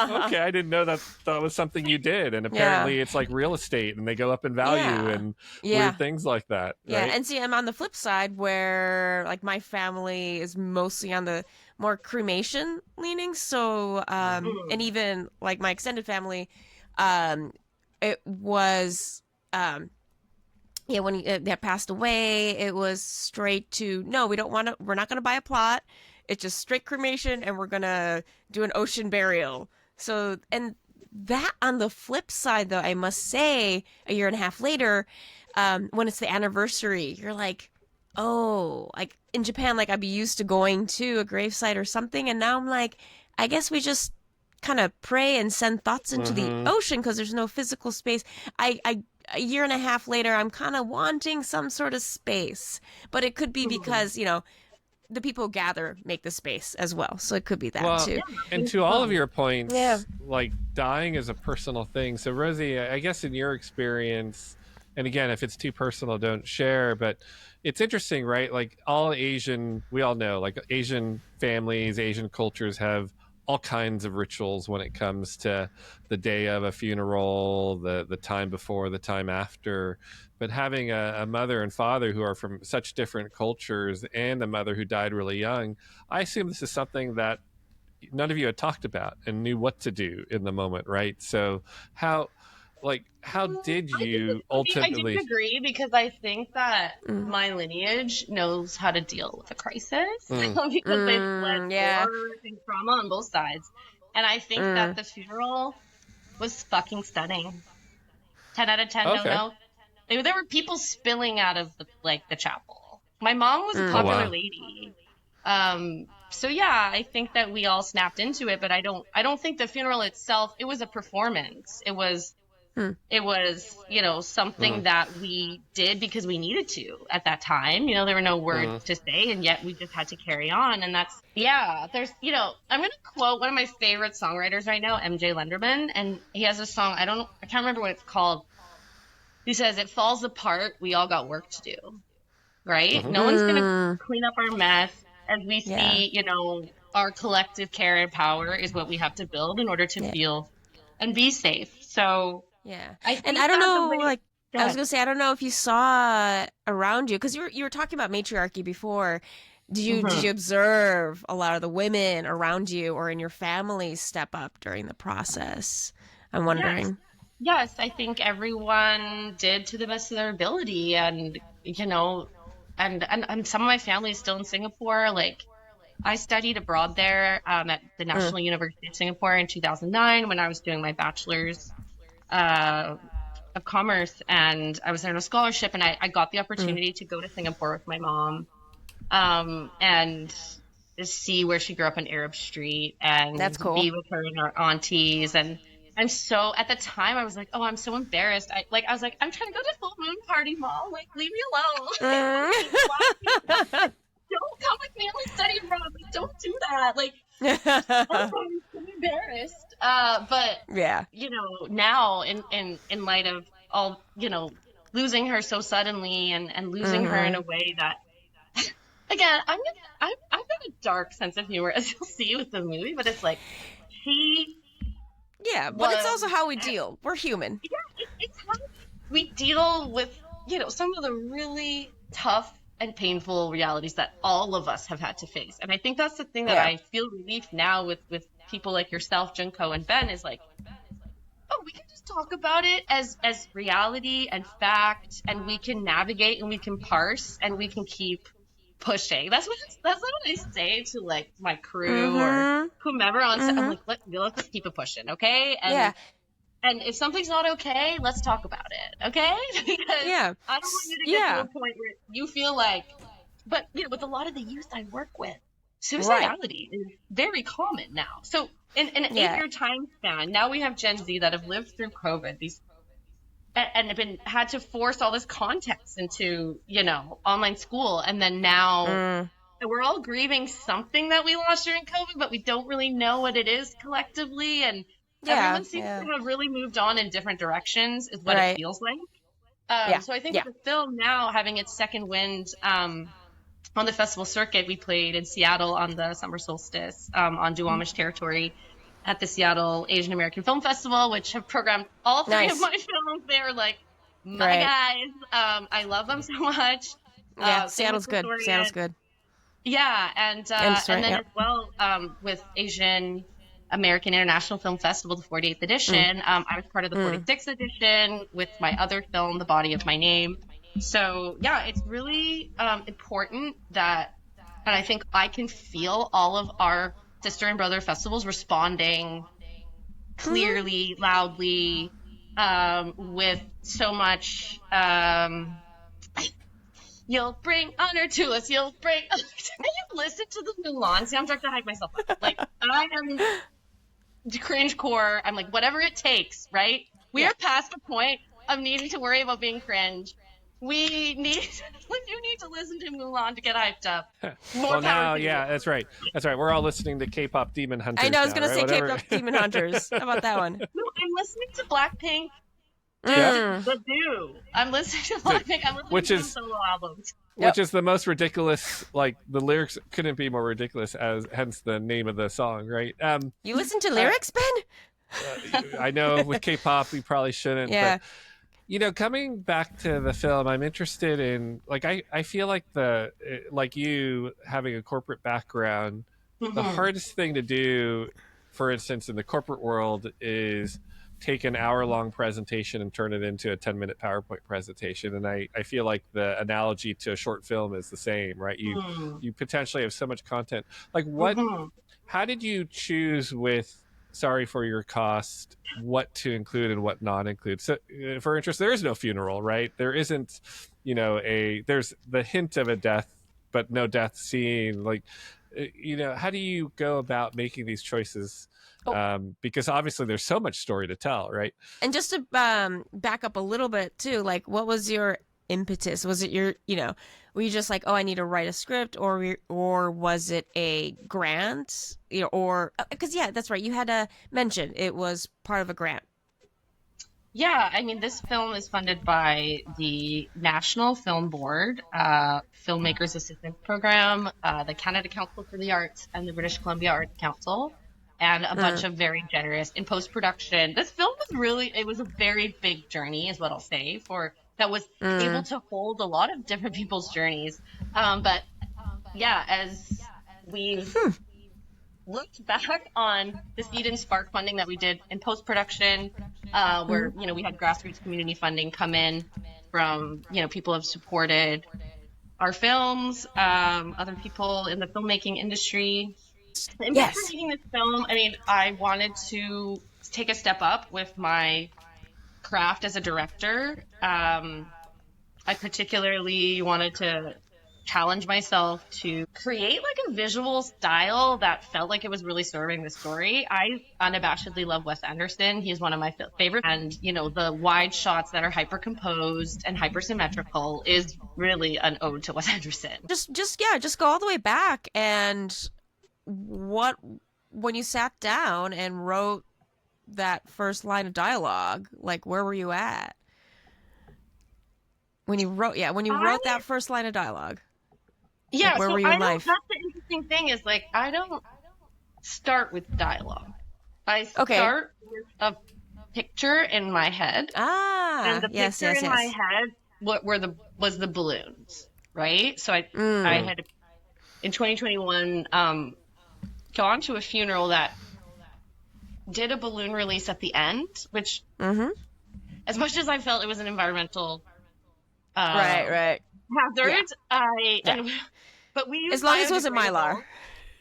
okay, I didn't know that was something you did. And
yeah,
apparently it's like real estate and they go up in value
yeah,
and
yeah.
weird things like that,
Yeah,
right?
and see, I'm on the flip side where like my family is mostly on the more cremation leaning. So, and
Mm.
even like my extended family, um, it was, um, yeah, when they had passed away, it was straight to no, we don't want to. We're not going to buy a plot. It's just straight cremation, and we're gonna do an ocean burial. So, and that on the flip side, though, I must say, a year and a half later, when it's the anniversary, you're like, oh, like in Japan, like I'd be used to going to a gravesite or something, and now I'm like, I guess we just kind of pray and send thoughts into the
Mm-hmm.
ocean because there's no physical space. I a year and a half later, I'm kind of wanting some sort of space, but it could be
Mm.
because the people who gather make the space as well, so it could be that
Well,
too.
Yeah, I
and
think
to all of
so.
your
Yeah.
points, like dying is a personal thing. So, Rosie, I guess in your experience, and again, if it's too personal, don't share, but it's interesting, right? Like all Asian, we all know, like Asian families, Asian cultures have all kinds of rituals when it comes to the day of a funeral, the time before, the time after. But having a mother and father who are from such different cultures and a mother who died really young, I assume this is something that none of you had talked about and knew what to do in the moment, right? So how how did you
I do
ultimately
agree because I think that
Mm.
my lineage knows how to deal with a crisis
mm,
because they've fled
Mm, yeah.
war and trauma on both sides. And I think that
Mm,
the funeral was fucking stunning. 10 out of 10, no,
okay.
no. There were people spilling out of the chapel. My mom was a
Oh
mm,
popular
wow.
lady. So yeah, I think that we all snapped into it, but I don't think the funeral itself, it was a performance.
mm,
It was something
Mm,
that we did because we needed to at that time. There were no words
mm,
to say, and yet we just had to carry on. And yeah, I'm going to quote one of my favorite songwriters right now, MJ Lenderman, and he has a song. I can't remember what it's called. He says, "It falls apart. We all got work to do." Right?
mhm,
No one's going to
mm,
clean up our mess as we
yeah,
see, our collective care and power is what we have to build in order to
yeah,
feel and be safe. So
yeah.
I
And
think
I don't
that the
know,
way,
like
go
I was
ahead.
gonna say, I don't know if you saw around you because you were talking about matriarchy before. Did you
Hmm.
observe a lot of the women around you or in your family step up during the process? I'm
Yes.
wondering.
Yes. I think everyone did to the best of their ability. And some of my family is still in Singapore. Like, I studied abroad there at the
Mm,
National University of Singapore in 2009 when I was doing my bachelor's uh, of commerce. And I was there on a scholarship, and I got the
mm,
opportunity to go to Singapore with my mom and see where she grew up on Arab Street
That's
and
cool.
be with her and her aunties. And I'm so, at the time I was like, oh, I'm so embarrassed. I was like, I'm trying to go to full moon party, mom. Like, leave me alone.
Mm.
Like, why? Don't come with me on the study abroad. Like, don't do that. Like, I'm so embarrassed. But
Yeah.
now in light of all, losing her so suddenly and losing her in a way that, again, I've got a dark sense of humor, as you'll see with the movie, but it's like she
Yeah, but it's
was,
also how we deal. We're human.
it's how we deal with, some of the really tough and painful realities that all of us have had to face. And I think that's the thing that
Yeah.
I feel relief now with people like yourself, Junko and Ben, is like, oh, we can just talk about it as reality and fact, and we can navigate and we can parse and we can keep pushing. That's what I say to like my crew or whomever on set. I'm like, let's keep it pushing, okay?
Yeah.
And if something's not okay, let's talk about it, okay? Because
Yeah.
I don't want you to get to a point where you feel like, but with a lot of the youth I work with, suicidality is very common now. So in an 8-year time span, now we have Gen Z that have lived through COVID, and have had to force all this context into, online school, and then now we're all grieving something that we lost during COVID, but we don't really know what it is collectively, and everyone seems to have really moved on in different directions, is what it feels like. So I think the film now having its second wind on the festival circuit, we played in Seattle on the summer solstice on Duwamish territory at the Seattle Asian American Film Festival, which have programmed all three of my films. They're like my guys. I love them so much.
Yeah, Seattle's good. Seattle's good.
Yeah, and then as well with Asian American International Film Festival, the 48th edition. I was part of the 46th edition with my other film, The Body of My Name. So yeah, it's really important that, and I think I can feel all of our sister and brother festivals responding clearly, loudly, with so much. You'll bring honor to us. You'll bring. Can you listen to the Mulan soundtrack to hype myself up? Like, I am cringe core. I'm like, whatever it takes, right? We are past the point of needing to worry about being cringe. You need to listen to Mulan to get hyped up.
Well, now, that's right. We're all listening to K-pop Demon Hunters.
I know, I was
going to
say K-pop Demon Hunters. How about that one?
No, I'm listening to Blackpink. I'm listening to Blackpink. I'm listening to solo albums.
Which is the most ridiculous, like, the lyrics couldn't be more ridiculous, hence the name of the song, right?
You listen to lyrics, Ben?
I know with K-pop we probably shouldn't, but coming back to the film, I'm interested in, like, I feel like like you having a corporate background, the hardest thing to do, for instance, in the corporate world is take an hour-long presentation and turn it into a 10-minute PowerPoint presentation. And I feel like the analogy to a short film is the same, right? You potentially have so much content. Like, how did you choose with Sorry for Your Cost what to include and what not include? So for interest, there is no funeral, right? There isn't, there's the hint of a death, but no death scene. Like, how do you go about making these choices? Because obviously there's so much story to tell, right?
And just to back up a little bit too, like, what was your impetus? Was it your, were you just like, oh, I need to write a script, or was it a grant? Or because that's right, you had to mention it was part of a grant.
Yeah, I mean, this film is funded by the National Film Board, Filmmakers Assistance Program, the Canada Council for the Arts, and the British Columbia Arts Council, and a bunch of very generous in post-production. This film was a very big journey, is what I'll say, that was able to hold a lot of different people's journeys. But yeah, as we've looked back on the Seed and Spark funding that we did in post-production, where, we had grassroots community funding come in from, people have supported our films, other people in the filmmaking industry. And after making this film, I mean, I wanted to take a step up with my craft as a director. I particularly wanted to challenge myself to create like a visual style that felt like it was really serving the story. I unabashedly love Wes Anderson. He's one of my favorites. And, you know, the wide shots that are hyper composed and hyper symmetrical is really an ode to Wes Anderson.
Just go all the way back. And when you sat down and wrote that first line of dialogue, like, where were you at? When you wrote that first line of dialogue.
Yeah,
like, where
so
were you in life?
That's the interesting thing is, like, I don't start with dialogue. I start with a picture in my head.
And
the picture in my head was the balloons, right? So I had, in 2021, gone to a funeral that did a balloon release at the end, which, as much as I felt it was an environmental
right
hazard, but we used,
as long as it wasn't Mylar.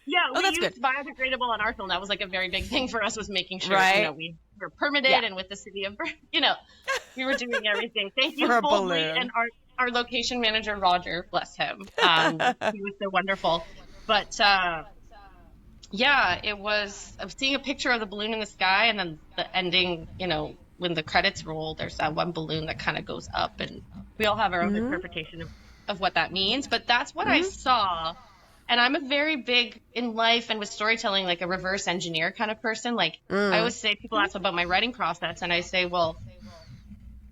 Yeah, we
that's
used
good.
biodegradable on our film. That was like a very big thing for us, was making sure we were permitted, and with the city of, we were doing everything. Thank you, Boldly, and our location manager Roger, bless him. He was so wonderful. But it was of seeing a picture of the balloon in the sky, and then the ending. When the credits roll, there's that one balloon that kind of goes up, and we all have our own interpretation of what that means. But that's what I saw. And I'm a very big in life and with storytelling, like a reverse engineer kind of person. Like I always say, people ask about my writing process, and I say, well,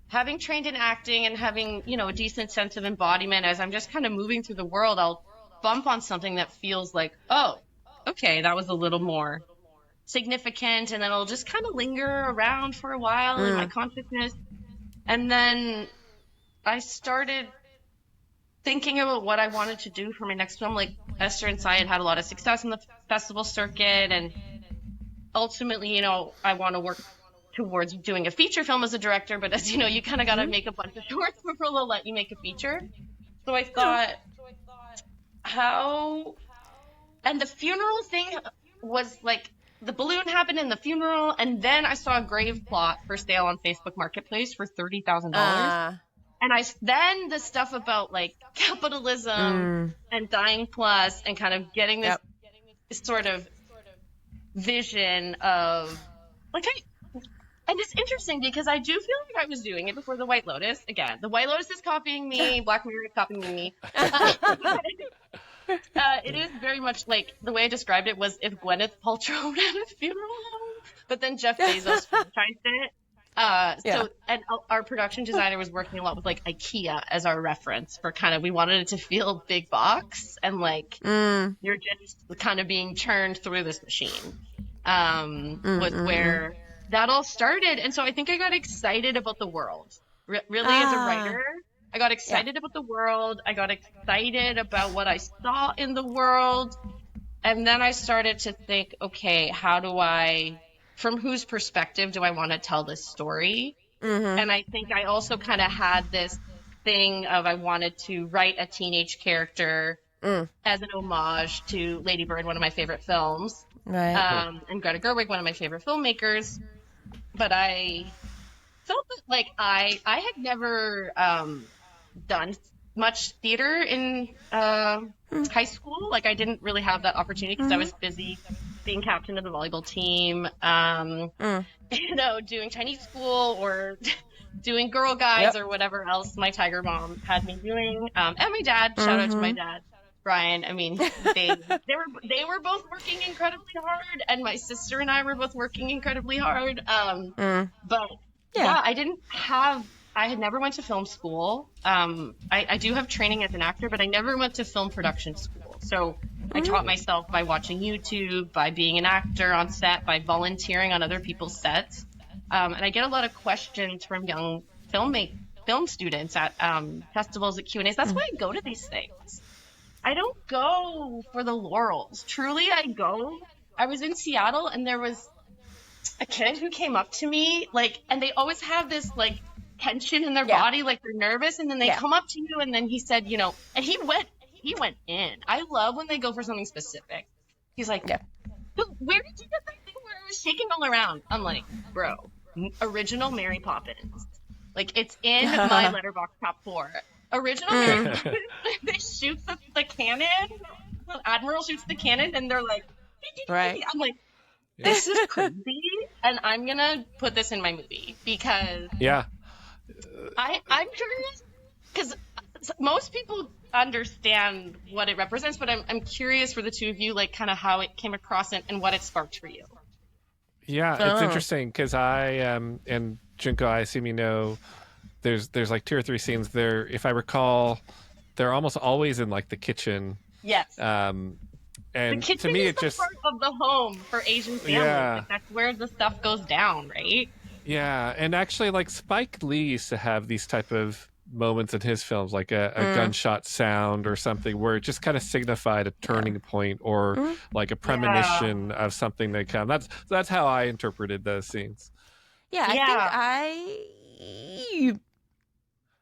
having trained in acting and having, a decent sense of embodiment, as I'm just kind of moving through the world, I'll bump on something that feels like, oh, okay, that was a little more significant, and then it'll just kind of linger around for a while in my consciousness. And then I started thinking about what I wanted to do for my next film. Like, Esther and Cy had a lot of success in the festival circuit, and ultimately, I want to work towards doing a feature film as a director, but as you know, you kind of got to make a bunch of shorts before they'll let you make a feature. So I thought, and the funeral thing was like, the balloon happened in the funeral, and then I saw a grave plot for sale on Facebook Marketplace for $30,000. And then the stuff about like capitalism and dying plus, and kind of getting this sort of vision of like, and it's interesting because I do feel like I was doing it before the White Lotus. Again, the White Lotus is copying me, Black Mirror is copying me. It is very much like, the way I described it was if Gwyneth Paltrow ran a funeral home, but then Jeff Bezos franchised it. So, and our production designer was working a lot with like IKEA as our reference for kind of, we wanted it to feel big box, and like you're just kind of being churned through this machine. Was where that all started. And so I think I got excited about the world. Really, as a writer, I got excited about the world. I got excited about what I saw in the world. And then I started to think, okay, from whose perspective do I want to tell this story? And I think I also kind of had this thing of, I wanted to write a teenage character as an homage to Lady Bird, one of my favorite films, and Greta Gerwig, one of my favorite filmmakers. But I felt that like I had never done much theater in high school. Like, I didn't really have that opportunity because I was busy being captain of the volleyball team, doing Chinese school or doing Girl Guides or whatever else my Tiger mom had me doing. And my dad, shout out to my dad, Brian. I mean, they were both working incredibly hard, and my sister and I were both working incredibly hard. But I had never went to film school. I do have training as an actor, but I never went to film production school. So I taught myself by watching YouTube, by being an actor on set, by volunteering on other people's sets. And I get a lot of questions from young film students at festivals, at Q&As. That's why I go to these things. I don't go for the laurels. Truly, I was in Seattle, and there was a kid who came up to me, like, and they always have this, like, tension in their body, like they're nervous, and then they come up to you, and then he said, and he went in. I love when they go for something specific. He's like, "But where did you get that thing where it was shaking all around?" I'm like, bro, original Mary Poppins. Like, it's in my Letterboxd top 4. Originally, they shoot the cannon. The admiral shoots the cannon, and they're like,
Right.
I'm like, this is crazy, and I'm gonna put this in my movie because
Yeah.
I'm curious because most people understand what it represents, but I'm curious for the two of you, like kind of how it came across and what it sparked for you.
Yeah, it's
Oh.
interesting because I and Junko, I assume you know, there's like 2 or 3 scenes there. If I recall, they're almost always in like the kitchen.
Yes.
And
The
to
kitchen
me,
is
it
the
just
part of the home for Asian families.
Yeah.
Like, that's where the stuff goes down, right?
Yeah, and actually, like Spike Lee used to have these type of moments in his films, like a gunshot sound or something, where it just kind of signified a turning point or like a premonition of something to come. That's how I interpreted those scenes.
Yeah,
Yeah.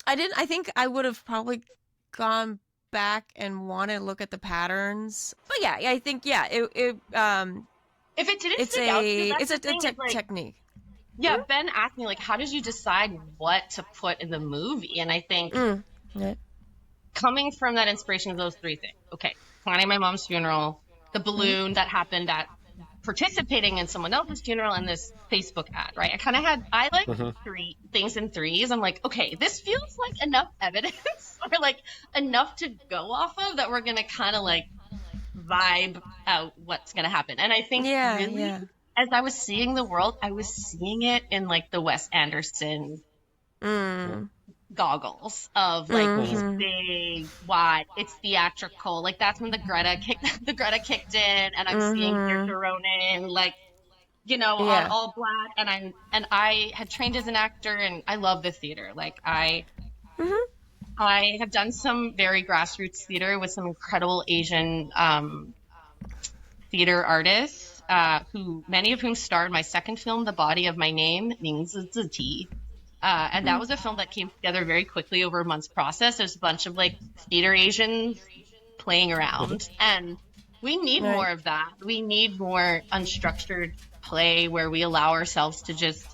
I think I would have probably gone back and wanted to look at the patterns. But yeah, I think
If it didn't
it's
stick out to you,
a
that's the thing, is, like,
technique.
yeah, Ben asked me, like, how did you decide what to put in the movie? And I think
Yeah.
coming from that inspiration of those 3 things, okay, planning my mom's funeral, the balloon that happened at participating in someone else's funeral, and this Facebook ad, right? I like 3 things in threes. I'm like, okay, this feels like enough evidence or like enough to go off of that we're going to kind of like vibe out what's going to happen. And I think really, as I was seeing the world, I was seeing it in like the Wes Anderson goggles of like these big, wide, it's theatrical. Like that's when the Greta kicked in, and I'm seeing Saoirse Ronan, like, you know, on all black, and I had trained as an actor, and I love the theater. Like I have done some very grassroots theater with some incredible Asian theater artists, who many of whom starred my second film, The Body of My Name, Ning Zi. And that was a film that came together very quickly over a month's process. There's a bunch of like theater Asians playing around, and we need more of that. We need more unstructured play where we allow ourselves to just,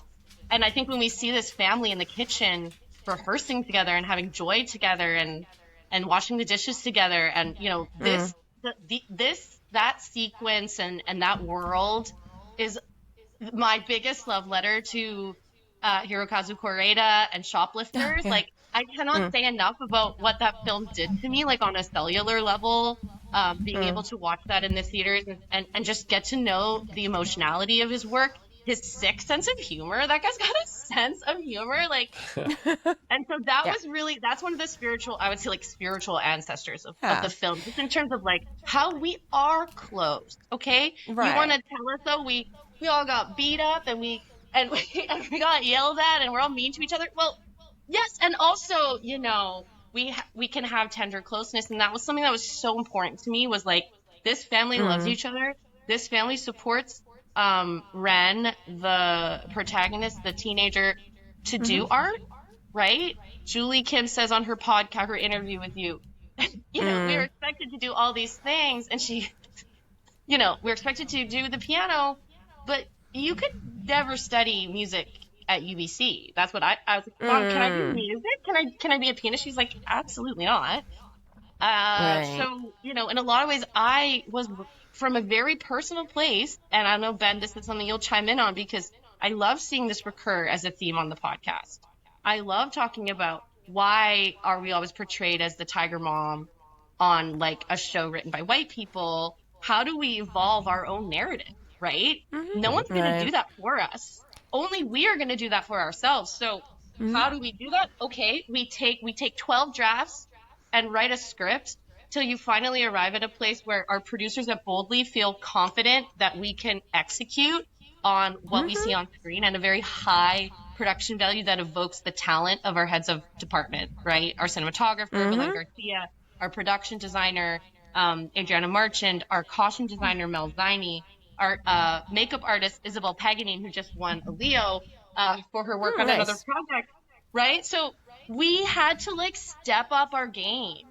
and I think when we see this family in the kitchen rehearsing together and having joy together and washing the dishes together, and you know, that sequence and that world is my biggest love letter to Hirokazu Koreeda and Shoplifters. Like, I cannot say enough about what that film did to me, like on a cellular level, being able to watch that in the theaters and just get to know the emotionality of his work, his sick sense of humor. That guy's got a sense of humor, like, and so that was really, that's one of the spiritual, I would say, like spiritual ancestors of the film, just in terms of like how we are close. Okay, you want to tell us though we all got beat up and we got yelled at and we're all mean to each other. Well, yes, and also, you know, we can have tender closeness, and that was something that was so important to me. Was like, this family loves each other. This family supports Ren, the protagonist, the teenager, to do art, right? Julie Kim says on her podcast, her interview with you, you know, we were expected to do all these things, and she, you know, we're expected to do the piano, but you could never study music at UBC. That's what I was like, Mom, can I do music? Can I be a pianist? She's like, absolutely not. So, you know, in a lot of ways, I was from a very personal place, and I know, Ben, this is something you'll chime in on, because I love seeing this recur as a theme on the podcast. I love talking about why are we always portrayed as the tiger mom on like a show written by white people? How do we evolve our own narrative, right? No one's going to do that for us. Only we are going to do that for ourselves. So how do we do that? Okay, we take 12 drafts and write a script till you finally arrive at a place where our producers at Boldly feel confident that we can execute on what we see on screen, and a very high production value that evokes the talent of our heads of department, right? Our cinematographer, Belen Garcia, our production designer, Adriana Marchand, our costume designer, Mel Ziney, our makeup artist, Isabel Paganine, who just won a Leo for her work on another project, right? So we had to like step up our game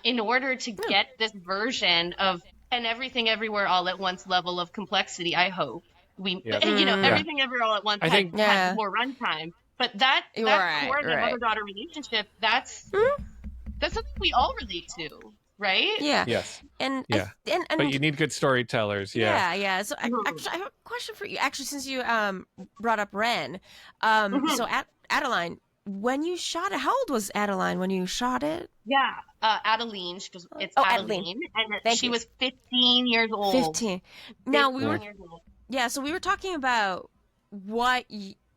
in order to get this version of an Everything Everywhere All at Once level of complexity. I hope you know, Everything Everywhere All at Once had more runtime, but that core of the mother-daughter relationship, that's That's something we all relate to, right?
Yeah.
Yes.
And
Yeah.
and
But you need good storytellers. Yeah.
yeah. So
Mhm.
actually, I have a question for you. Actually, since you brought up Ren, so
Mhm.
Adeline, when you shot it, how old was Adeline when you shot it?
Yeah, Adeline, because it's
Oh, Adeline.
Adeline, and
Thank
she
you.
was 15 years old.
15. Now we were
15 years old.
yeah, so we were talking about what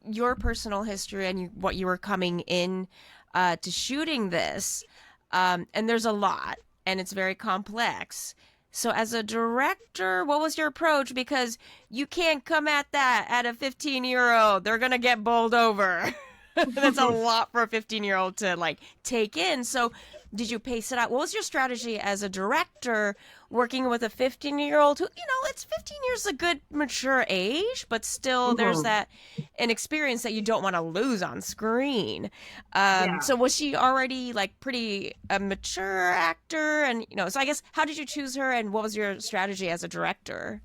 your personal history and what you were coming in to shooting this. And there's a lot, and it's very complex. So, as a director, what was your approach? Because you can't come at that at a 15-year-old. They're going to get bowled over. That's a lot for a 15-year-old to like take in. So, did you pace it out? What was your strategy as a director working with a 15-year-old who, it's 15 years a good mature age, but still there's
Mhm.
that an experience that you don't want to lose on screen.
Yeah,
So was she already like pretty a mature actor? And, so I guess how did you choose her and what was your strategy as a director?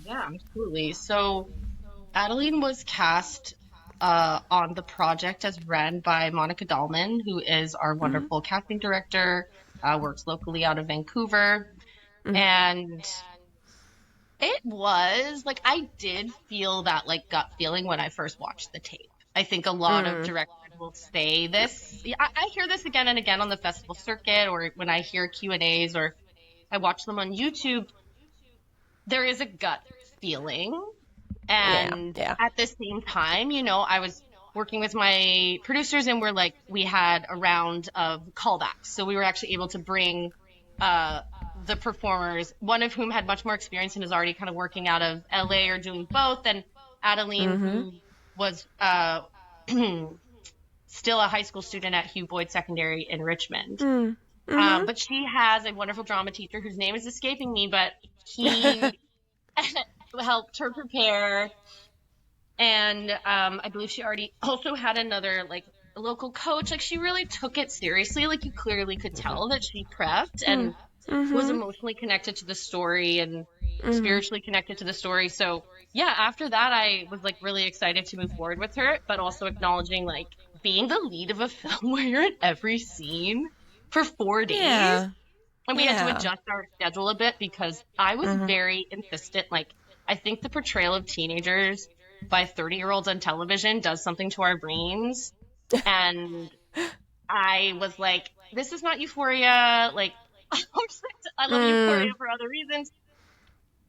yeah, absolutely. So Adeline was cast on the project as Ren by Monica Dahlman, who is our
Mm-hmm.
wonderful casting director, works locally out of Vancouver.
Mm-hmm.
And it was like I did feel that like gut feeling when I first watched the tape. I think a lot of
Mm.
directors will say this. Yeah, I hear this again and again on the festival circuit, or when I hear Q&As, or I watch them on YouTube. There is a gut feeling,
Yeah,
and
yeah.
at the same time, I was working with my producers, and we had a round of callbacks. So we were actually able to bring uh, the performers, one of whom had much more experience and is already kind of working out of LA or doing both, and Adeline,
Mm-hmm.
who was still a high school student at Hugh Boyd Secondary in Richmond.
Mm. Mm-hmm.
But she has a wonderful drama teacher whose name is escaping me, but he helped her prepare. And I believe she already also had another like local coach. Like she really took it seriously. Like you clearly could tell that she prepped
Mm.
and was
Mm-hmm.
emotionally connected to the story and
Mm-hmm.
spiritually connected to the story. So yeah, after that I was like really excited to move forward with her, but also acknowledging like being the lead of a film where you're in every scene for 4 days.
Yeah.
And we had to
Yeah.
adjust our schedule a bit because I was
Mm-hmm.
very insistent. Like, I think the portrayal of teenagers by 30-year-olds on television does something to our brains. And I was like, this is not Euphoria. Like, I love Euphoria
Mm.
for other reasons.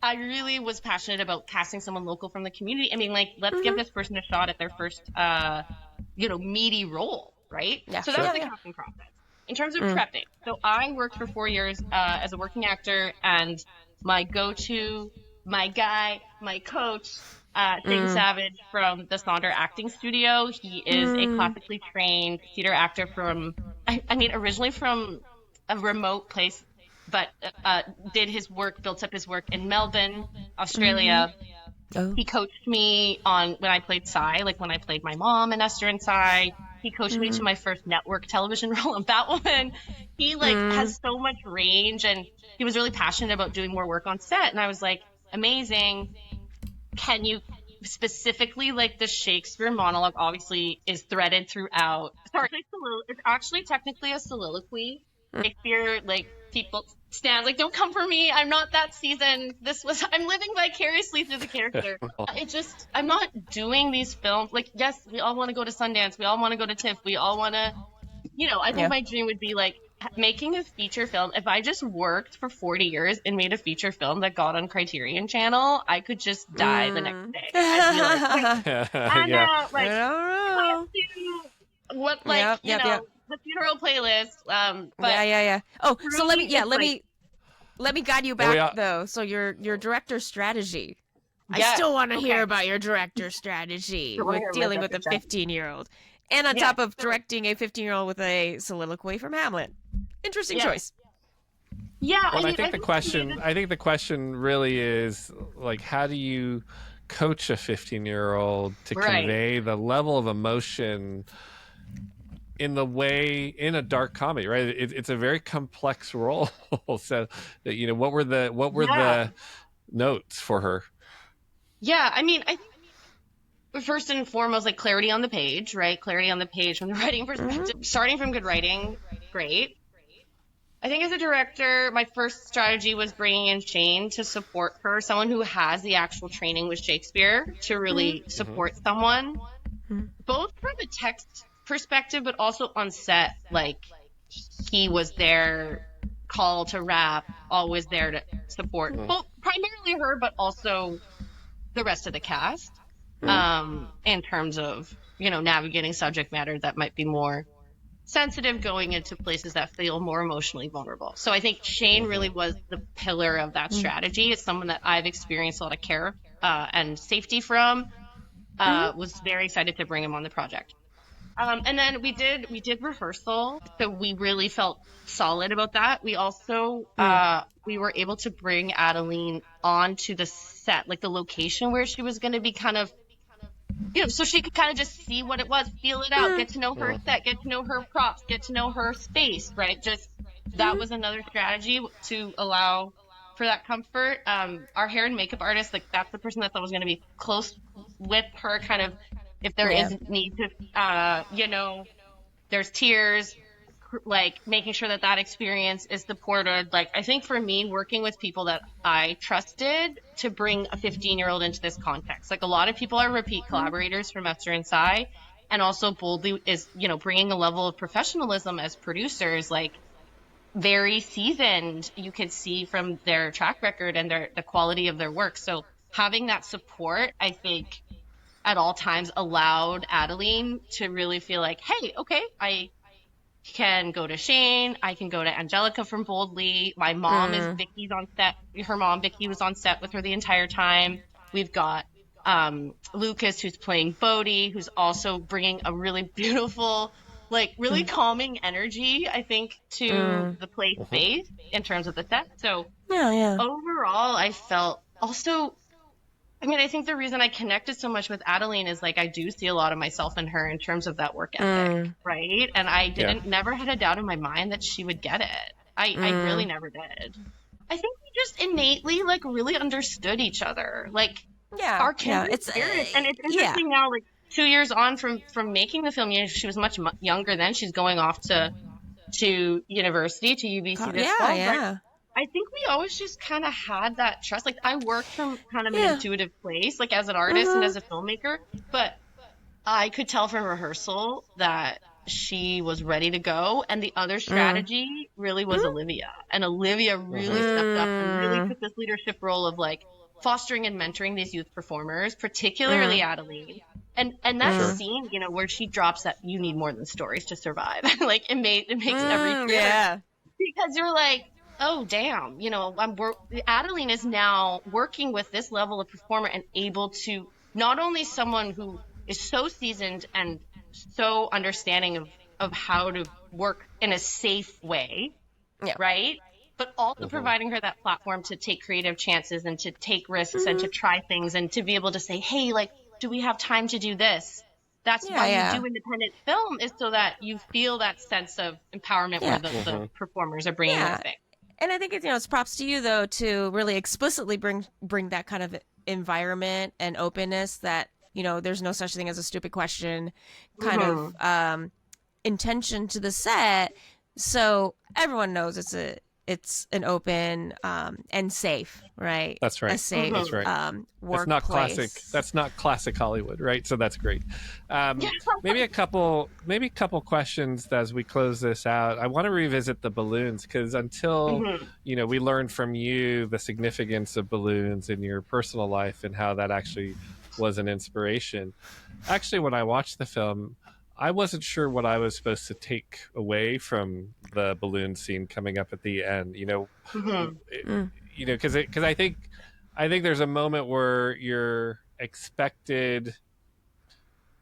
I really was passionate about casting someone local from the community. I mean, like, let's give
Mm-hmm.
this person a shot at their first, meaty role, right?
Yeah.
So that was
Sure.
Yeah.
the
Yeah.
casting process. In terms of
Mm.
prepping, so I worked for 4 years as a working actor, and my go-to, my guy, my coach, Shane
Mm.
Savage from the Sonder Acting Studio. He is a
Mm.
classically trained theater actor from, I mean, originally from a remote place, but did his work, built up his work in Melbourne,
Mm-hmm.
Australia.
Oh.
He coached me on when I played Psy, like when I played my mom and Esther and Psy. He coached me to
Mm-hmm.
my first network television role of Batwoman. He like
Mm.
has so much range, and he was really passionate about doing more work on set. And I was like, amazing. Can you specifically like the Shakespeare monologue obviously is threaded throughout. Sorry, it's actually technically a soliloquy. Shakespeare, like people stand like, don't come for me. I'm not that seasoned. I'm living vicariously through the character. I'm not doing these films. Like, yes, we all want to go to Sundance. We all want to go to TIFF. We all want to, I think
Yeah.
my dream would be like making a feature film. If I just worked for 40 years and made a feature film that got on Criterion Channel, I could just die the next
Mm.
day. I'd be like, wait,
I
Yeah.
like,
don't know.
what, like,
Yep. Yep. Yep.
the funeral playlist. But
Yeah. Yeah. Yeah. Oh, so
truly, it's like,
let me guide you
Well, we
back
all,
though. So your director strategy. I
yes,
still want to hear
okay.
about your director strategy
I want to
with
hear my
dealing with a
director strategy.
15-year-old. And on
Yeah,
top of
so,
directing a 15-year-old with a soliloquy from Hamlet. Interesting
yeah.
choice.
Yeah,
well,
I
I
mean,
think
I
the
think
question, I think the question really is like, how do you coach a 15-year-old to
right.
convey the level of emotion in a dark comedy, right? It's a very complex role. So, what were
Yeah.
the notes for her?
Yeah, I mean, I think first and foremost, like clarity on the page, right? Clarity on the page from the writing
Mm-hmm.
perspective. Starting from good writing, great. I think as a director, my first strategy was bringing in Shane to support her, someone who has the actual training with Shakespeare to really support someone, both from a text perspective, but also on set. Like he was there, call to rap, always there to support both primarily her, but also the rest of the cast. In terms of, navigating subject matter that might be more sensitive, going into places that feel more emotionally vulnerable. So I think Shane really was the pillar of that strategy. It's someone that I've experienced a lot of care and safety from. Was very excited to bring him on the project. And then we did rehearsal, so we really felt solid about that. We also we were able to bring Adeline onto the set, like the location where she was going to be kind of, so she could kind of just see what it was, feel it out, get to know her set, get to know her props, get to know her space, right? Just that was another strategy to allow for that comfort. Our hair and makeup artist, like that's the person that thought was going to be close with her, kind of if there is need to, there's tears, like making sure that that experience is supported. Like I think for me, working with people that I trusted to bring a 15-year-old into this context, like a lot of people are repeat collaborators from Esther and Sai, and also Boldly is, bringing a level of professionalism as producers, like very seasoned, you could see from their track record and the quality of their work. So having that support, I think at all times allowed Adeline to really feel like, hey, okay, I can go to Shane. I can go to Angelica from Boldly. My mom is Vicky's on set. Her mom, Vicky, was on set with her the entire time. We've got Lucas, who's playing Bodhi, who's also bringing a really beautiful, like really calming energy, I think, to the play space in terms of the set. So overall, I felt also, I think the reason I connected so much with Adeline is like I do see a lot of myself in her in terms of that work ethic, right? And I never had a doubt in my mind that she would get it. I really never did. I think we just innately like really understood each other, like our kindred spirits. And it's interesting now, like 2 years on from making the film. She was much younger then. She's going off to university, to UBC this fall. But I think we always just kind of had that trust. Like I worked from kind of an intuitive place, like as an artist and as a filmmaker, but I could tell from rehearsal that she was ready to go. And the other strategy really was Olivia. And Olivia really stepped up and really took this leadership role of like fostering and mentoring these youth performers, particularly Adeline. And that scene, where she drops that you need more than stories to survive. Like it makes every because you're like, oh, damn, Adeline is now working with this level of performer and able to not only someone who is so seasoned and so understanding of how to work in a safe way, right? But also providing her that platform to take creative chances and to take risks and to try things and to be able to say, hey, like, do we have time to do this? That's why you do independent film, is so that you feel that sense of empowerment where the performers are bringing their thing.
And I think it's props to you though to really explicitly bring that kind of environment and openness that there's no such thing as a stupid question kind of intention to the set, so everyone knows it's an open and safe, right?
That's right.
A safe
That's right.
Workplace.
That's not classic Hollywood, right? So that's great. Maybe a couple questions as we close this out. I want to revisit the balloons because until we learned from you the significance of balloons in your personal life and how that actually was an inspiration. Actually, when I watched the film, I wasn't sure what I was supposed to take away from the balloon scene coming up at the end. Because I think there's a moment where you're expected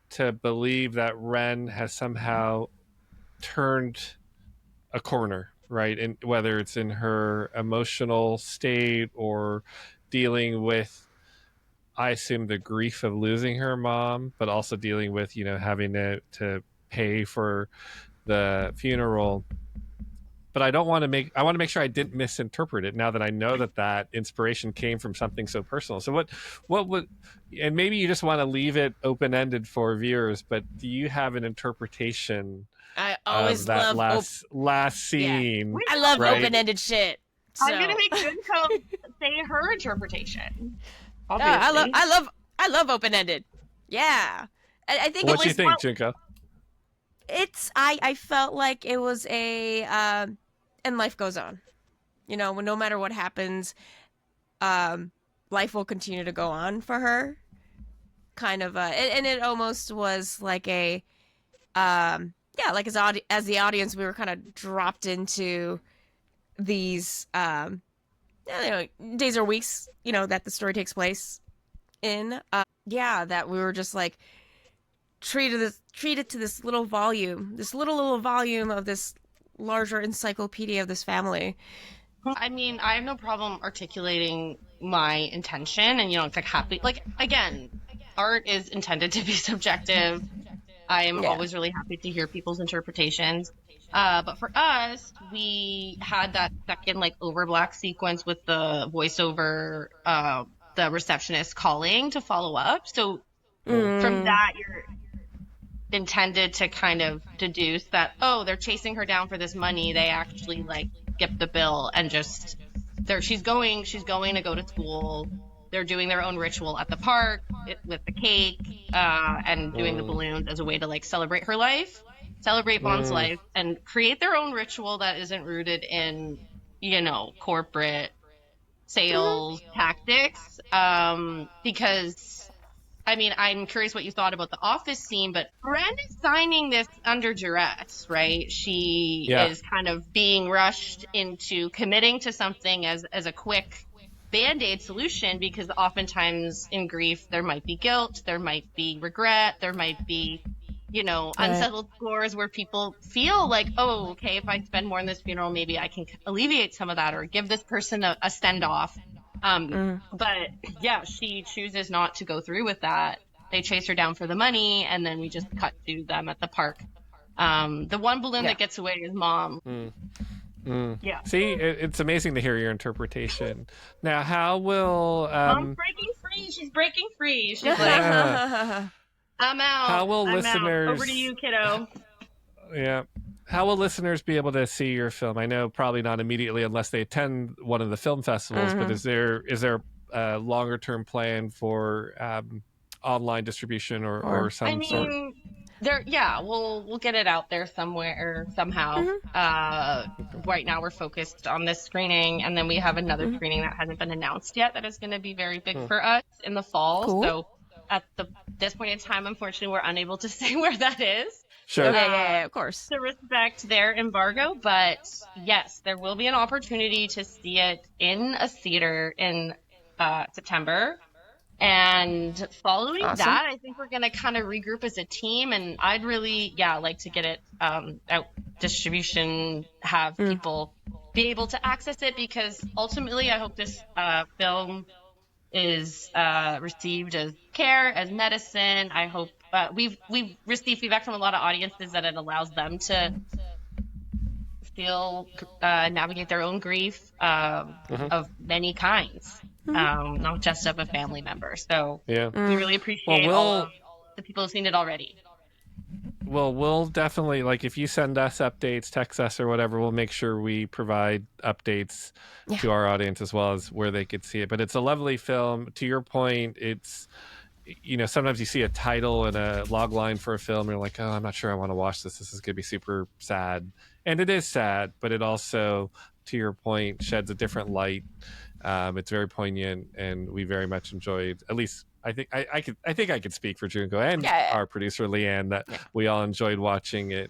to believe that Ren has somehow turned a corner, right? And whether it's in her emotional state or dealing with, I assume, the grief of losing her mom, but also dealing with, having to pay for the funeral. But I want to make sure I didn't misinterpret it now that I know that inspiration came from something so personal. So what would, and maybe you just want to leave it open-ended for viewers, but do you have an interpretation
I
of
always
that
love
last scene.
Wait,
I love
Right.
open-ended shit.
I'm
So
gonna make Junko say her interpretation.
I love
Obviously.
I love open-ended. Yeah. I think it
What do you
was
think, Junko?
I felt like it was a and life goes on. You know, no matter what happens, um life will continue to go on for her. Kind of and it almost was like a yeah, like as the audience we were kind of dropped into these you know, days or weeks, you know, that the story takes place in. Yeah, that we were just like treated to this little volume, this little volume of this larger encyclopedia of this family.
I mean, I have no problem articulating my intention, and it's like happy. Like again, art is intended to be subjective. I am
Yeah.
always really happy to hear people's interpretations. But for us, we had that second like over black sequence with the voiceover, the receptionist calling to follow up. So from that, you're intended to kind of deduce that, oh, they're chasing her down for this money. They actually like skip the bill and just she's going to go to school. They're doing their own ritual at the park with the cake, and doing the balloons as a way to like celebrate her life, celebrate Bond's life, and create their own ritual that isn't rooted in, corporate sales tactics. Because I mean, I'm curious what you thought about the office scene, but Bren is signing this under duress, right? She is kind of being rushed into committing to something as a quick Band-Aid solution, because oftentimes in grief, there might be guilt, there might be regret, there might be, unsettled scores where people feel like, oh, okay, if I spend more on this funeral, maybe I can alleviate some of that or give this person a send-off. But yeah, she chooses not to go through with that. They chase her down for the money, and then we just cut to them at the park. The one balloon that gets away is Mom. Yeah.
See, it's amazing to hear your interpretation. Now, how will
Mom's breaking free. She's breaking free. She's like, I'm out.
How will
I'm
listeners?
out. Over to you, kiddo.
Yeah. How will listeners be able to see your film? I know probably not immediately unless they attend one of the film festivals, but is there a longer term plan for online distribution or some sort?
We'll get it out there somewhere somehow. Right now we're focused on this screening, and then we have another screening that hasn't been announced yet that is going to be very big for us in the fall.
Cool.
So at this point in time, unfortunately, we're unable to say where that is.
Sure.
Yeah, of course.
To respect their embargo, but yes, there will be an opportunity to see it in a theater in September. And following that, I think we're going to kind of regroup as a team, and I'd really, like to get it out distribution, have people be able to access it, because ultimately I hope this film is received as care, as medicine. I hope we've received feedback from a lot of audiences that it allows them to feel navigate their own grief of many kinds, not just of a family member. So we really appreciate all of the people who've seen it already.
Well, we'll definitely, like, if you send us updates, text us or whatever, we'll make sure we provide updates to our audience as well as where they could see it. But it's a lovely film. To your point, it's, sometimes you see a title and a log line for a film and you're like, oh, I'm not sure I want to watch this. This is going to be super sad. And it is sad, but it also, to your point, sheds a different light. It's very poignant, and we very much enjoyed, at least I think I could speak for Junko and our producer Leanne, that we all enjoyed watching it.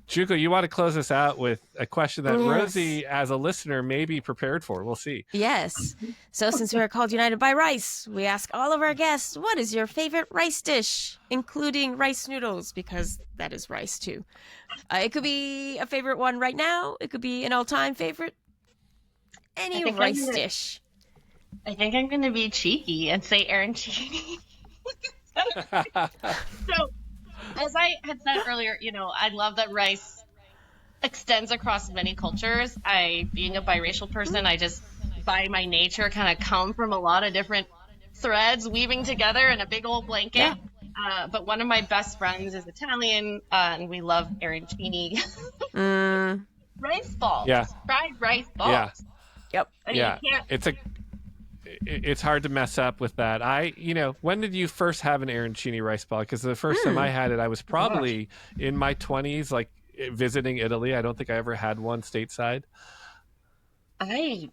Junko, you want to close us out with a question that Rosie, as a listener, may be prepared for. We'll see.
Yes. So since we are called United by Rice, we ask all of our guests, what is your favorite rice dish, including rice noodles, because that is rice too. It could be a favorite one right now. It could be an all-time favorite. Any rice dish.
I think I'm going to be cheeky and say arancini. So, as I had said earlier, I love that rice extends across many cultures. Being a biracial person, I just, by my nature, kind of come from a lot of different threads weaving together in a big old blanket. But one of my best friends is Italian, and we love arancini.
Mm,
Rice balls.
Yeah.
Fried rice balls.
Yeah.
yep.
I mean,
Yeah.
you can't.
It's hard to mess up with that. When did you first have an arancini rice ball? Because the first time I had it, I was probably in my 20s, like visiting Italy. I don't think I ever had one stateside.
I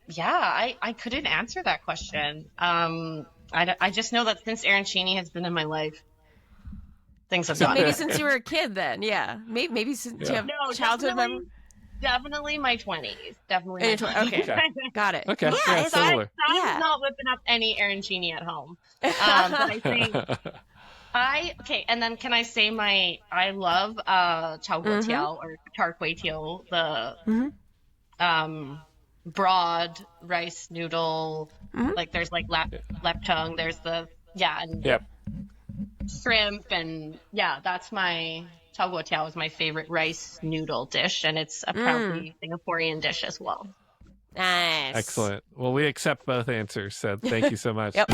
couldn't answer that question. I just know that since arancini has been in my life, things have
So
gone.
maybe since you were a kid, then maybe since you have childhood memory.
Definitely my 20s. Definitely my 20s.
Okay. Got it.
Okay.
Yeah, it's
similar.
I'm not whipping up any arancini at home. But I think and then can I say I love chao guo tiao or char kway teow, the broad rice noodle, like there's like leptung, there's and shrimp, and that's my chao guo tiao is my favorite rice noodle dish, and it's a proudly Singaporean dish as well.
Nice.
Excellent. Well, we accept both answers, so thank you so much.
Yep.